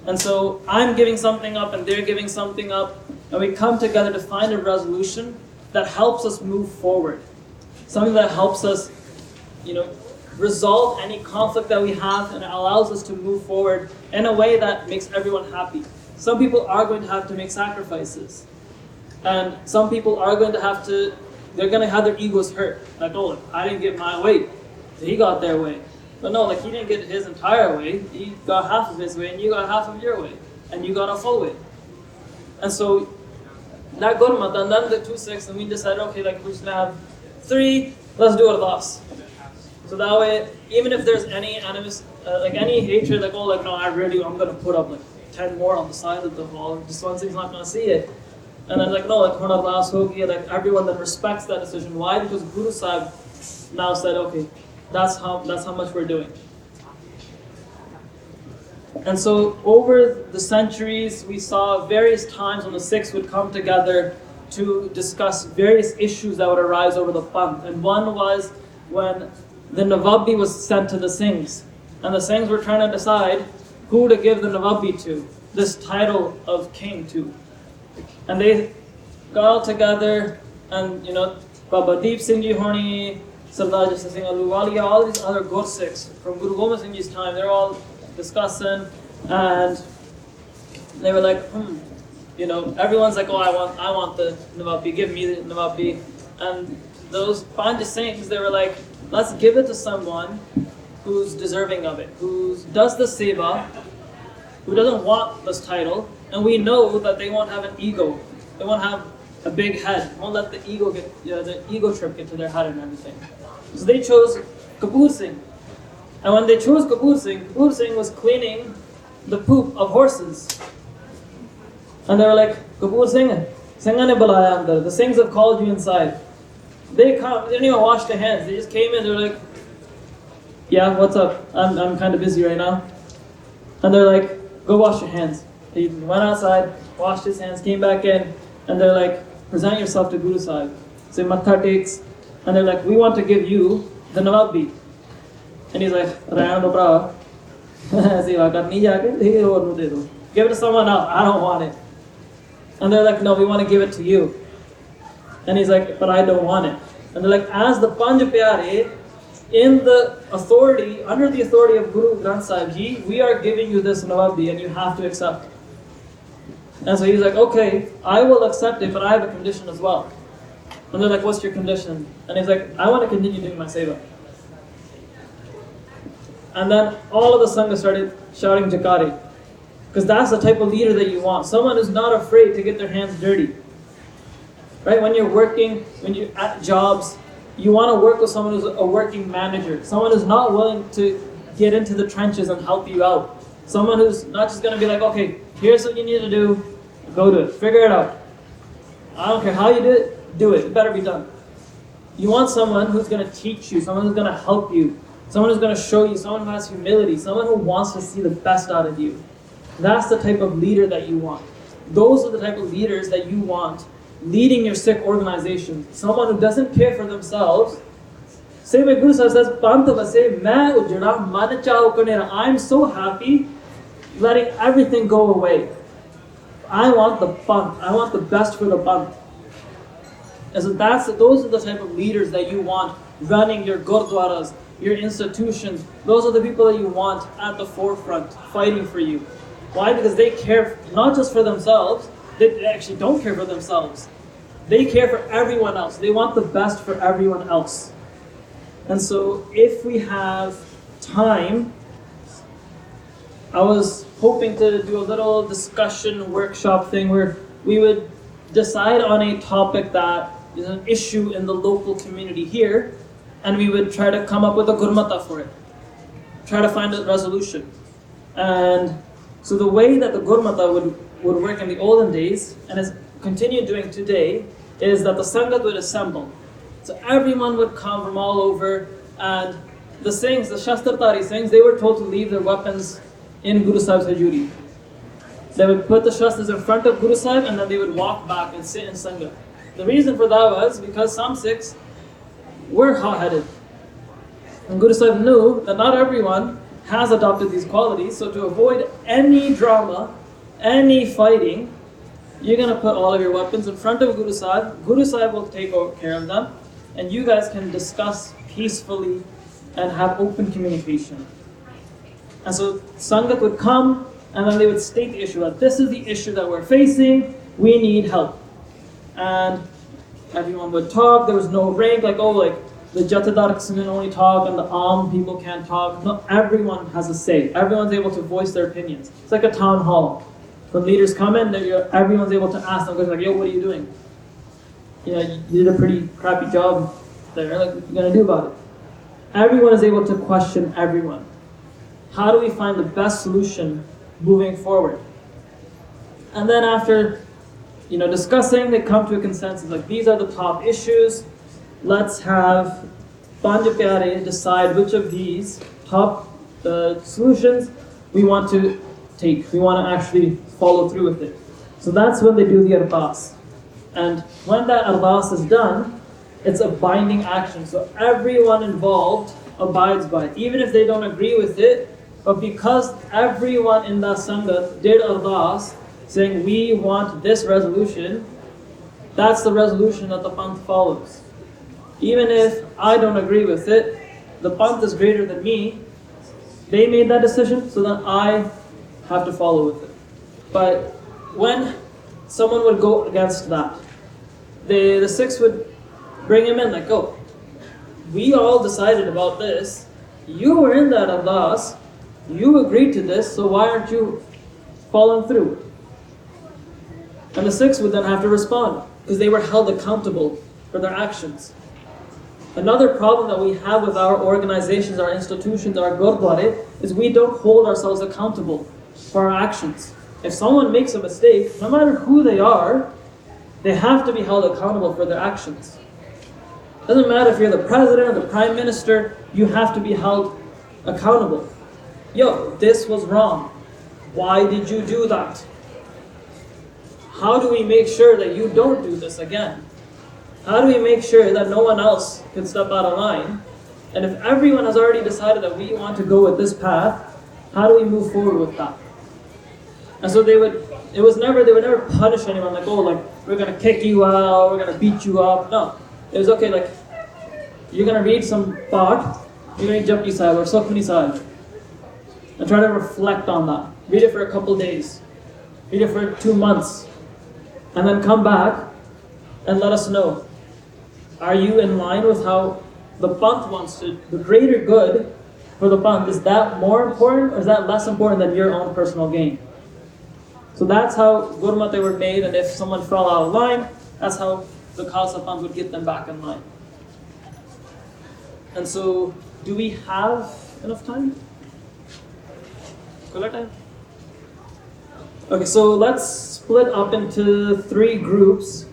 S1: And so I'm giving something up and they're giving something up, and we come together to find a resolution that helps us move forward. Something that helps us, resolve any conflict that we have and allows us to move forward in a way that makes everyone happy. Some people are going to have to make sacrifices. And some people are going to they're going to have their egos hurt. Like, oh, look, I didn't get my way. He got their way. But no, he didn't get his entire way. He got half of his way and you got half of your way. And you got a full way. And so that Gurmata, and then the 2 Sikhs, and we decided, okay, we're just going to have 3, let's do Ardas. So that way, even if there's any any hatred, no, I'm going to put up 10 more on the side of the wall, just one thing's not going to see it. And then no, Ardas hogi, everyone then respects that decision. Why? Because Guru Sahib now said, okay, that's how much we're doing. And so over the centuries, we saw various times when the Sikhs would come together to discuss various issues that would arise over the Panth. And one was when the Nawabbi was sent to the Singhs. And the Singhs were trying to decide who to give the Nawabbi to, this title of king to. And they got all together, and Baba Deep Singh Ji Honi, Sardar Jasvant Singh Aluwalia, all these other Gur Sikhs from Guru Gobind Singh Ji's time, they're all discussing, and they were like, everyone's like, oh, I want the Nawabbi, give me the Nawabbi. And those Panj Singhs, they were like, let's give it to someone who's deserving of it, who does the seva, who doesn't want this title, and we know that they won't have an ego, they won't have a big head, won't let the ego trip get to their head and everything. So they chose Kapoor Singh. And when they chose Kapoor Singh was cleaning the poop of horses. And they were like, Kapoor Singh, Singha ne bulaya andar, the Singhs have called you inside. They didn't even wash their hands, they just came in, they were like, yeah, what's up? I'm kind of busy right now. And they're like, go wash your hands. He went outside, washed his hands, came back in, and they're like, present yourself to Guru Sahib. So Matha takes, and they're like, we want to give you the Nawabbi. And he's like, give it to someone else, I don't want it. And they're like, no, we want to give it to you. And he's like, but I don't want it. And they're like, as the Panj Pyare, under the authority of Guru Granth Sahib Ji, we are giving you this Nawabbi and you have to accept it. And so he's like, okay, I will accept it, but I have a condition as well. And they're like, what's your condition? And he's like, I want to continue doing my seva. And then all of the Sangha started shouting Jakari. Because that's the type of leader that you want. Someone who's not afraid to get their hands dirty. Right? When you're working, when you're at jobs, you want to work with someone who's a working manager. Someone who's not willing to get into the trenches and help you out. Someone who's not just going to be like, okay, here's what you need to do. Go do it. Figure it out. I don't care how you do it. Do it. It better be done. You want someone who's going to teach you, someone who's going to help you, someone who's going to show you, someone who has humility, someone who wants to see the best out of you. That's the type of leader that you want. Those are the type of leaders that you want leading your Sikh organization. Someone who doesn't care for themselves. Say my Guru Sahib says, I'm so happy letting everything go away. I want the Panth. I want the best for the Panth. And so those are the type of leaders that you want running your gurdwaras, your institutions. Those are the people that you want at the forefront, fighting for you. Why? Because they care not just for themselves, they actually don't care for themselves. They care for everyone else. They want the best for everyone else. And so if we have time, I was hoping to do a little discussion workshop thing where we would decide on a topic that is an issue in the local community here, and we would try to come up with a gurmata for it. Try to find a resolution. And so the way that the gurmata would work in the olden days, and is continued doing today, is that the Sangat would assemble. So everyone would come from all over, and the Singhs, the Shastrtari Singhs, they were told to leave their weapons in Guru Sahib's Hajuri. They would put the Shastras in front of Guru Sahib, and then they would walk back and sit in Sangat. The reason for that was because some Sikhs were hot-headed. And Guru Sahib knew that not everyone has adopted these qualities, so to avoid any drama, any fighting, you're going to put all of your weapons in front of Guru Sahib. Guru Sahib will take care of them, and you guys can discuss peacefully and have open communication. And so Sangat would come, and then they would state the issue, that this is the issue that we're facing, we need help. And everyone would talk, there was no rank, the Jatadars can only talk and the Aam people can't talk. No, everyone has a say. Everyone's able to voice their opinions. It's like a town hall. When leaders come in, everyone's able to ask them, like, yo, what are you doing? You did a pretty crappy job there. Like, what are you going to do about it? Everyone is able to question everyone. How do we find the best solution moving forward? And then after discussing, they come to a consensus, like, these are the top issues. Let's have Panj Pyare decide which of these top solutions we want to take. We want to actually follow through with it. So that's when they do the ardas. And when that ardas is done, it's a binding action. So everyone involved abides by it, even if they don't agree with it. But because everyone in the Sangat did ardas, saying we want this resolution, that's the resolution that the Panth follows. Even if I don't agree with it, the Panth is greater than me. They made that decision, so then I have to follow with it. But when someone would go against that, the Sikhs would bring him in, like, oh, we all decided about this. You were in that ardas. You agreed to this, so why aren't you following through? And the Sikhs would then have to respond, because they were held accountable for their actions. Another problem that we have with our organizations, our institutions, our gurdwara, is we don't hold ourselves accountable for our actions. If someone makes a mistake, no matter who they are, they have to be held accountable for their actions. Doesn't matter if you're the president or the prime minister, you have to be held accountable. Yo, this was wrong. Why did you do that? How do we make sure that you don't do this again? How do we make sure that no one else can step out of line? And if everyone has already decided that we want to go with this path, how do we move forward with that? And so they would never punish anyone, like, oh, like, we're going to kick you out, we're going to beat you up. No. It was okay, like, you're going to read some part, you're going to Japji Sahib or Sukhmani Sahib, and try to reflect on that. Read it for a couple days. Read it for 2 months. And then come back and let us know. Are you in line with how the Panth wants to, the greater good for the Panth? Is that more important or is that less important than your own personal gain? So that's how Gurmate were made, and if someone fell out of line, that's how the Khalsa Panth would get them back in line. And so, do we have enough time? Kula time? Okay, so let's split up into 3 groups.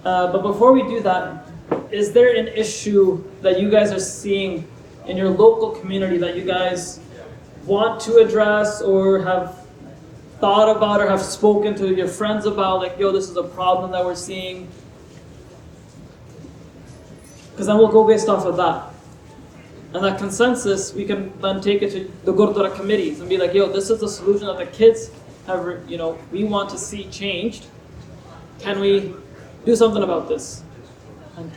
S1: But before we do that, is there an issue that you guys are seeing in your local community that you guys want to address or have thought about or have spoken to your friends about? Like, yo, this is a problem that we're seeing. Because then we'll go based off of that. And that consensus, we can then take it to the Gurdwara committees and be like, yo, this is the solution that the kids have, we want to see changed. Can we do something about this? And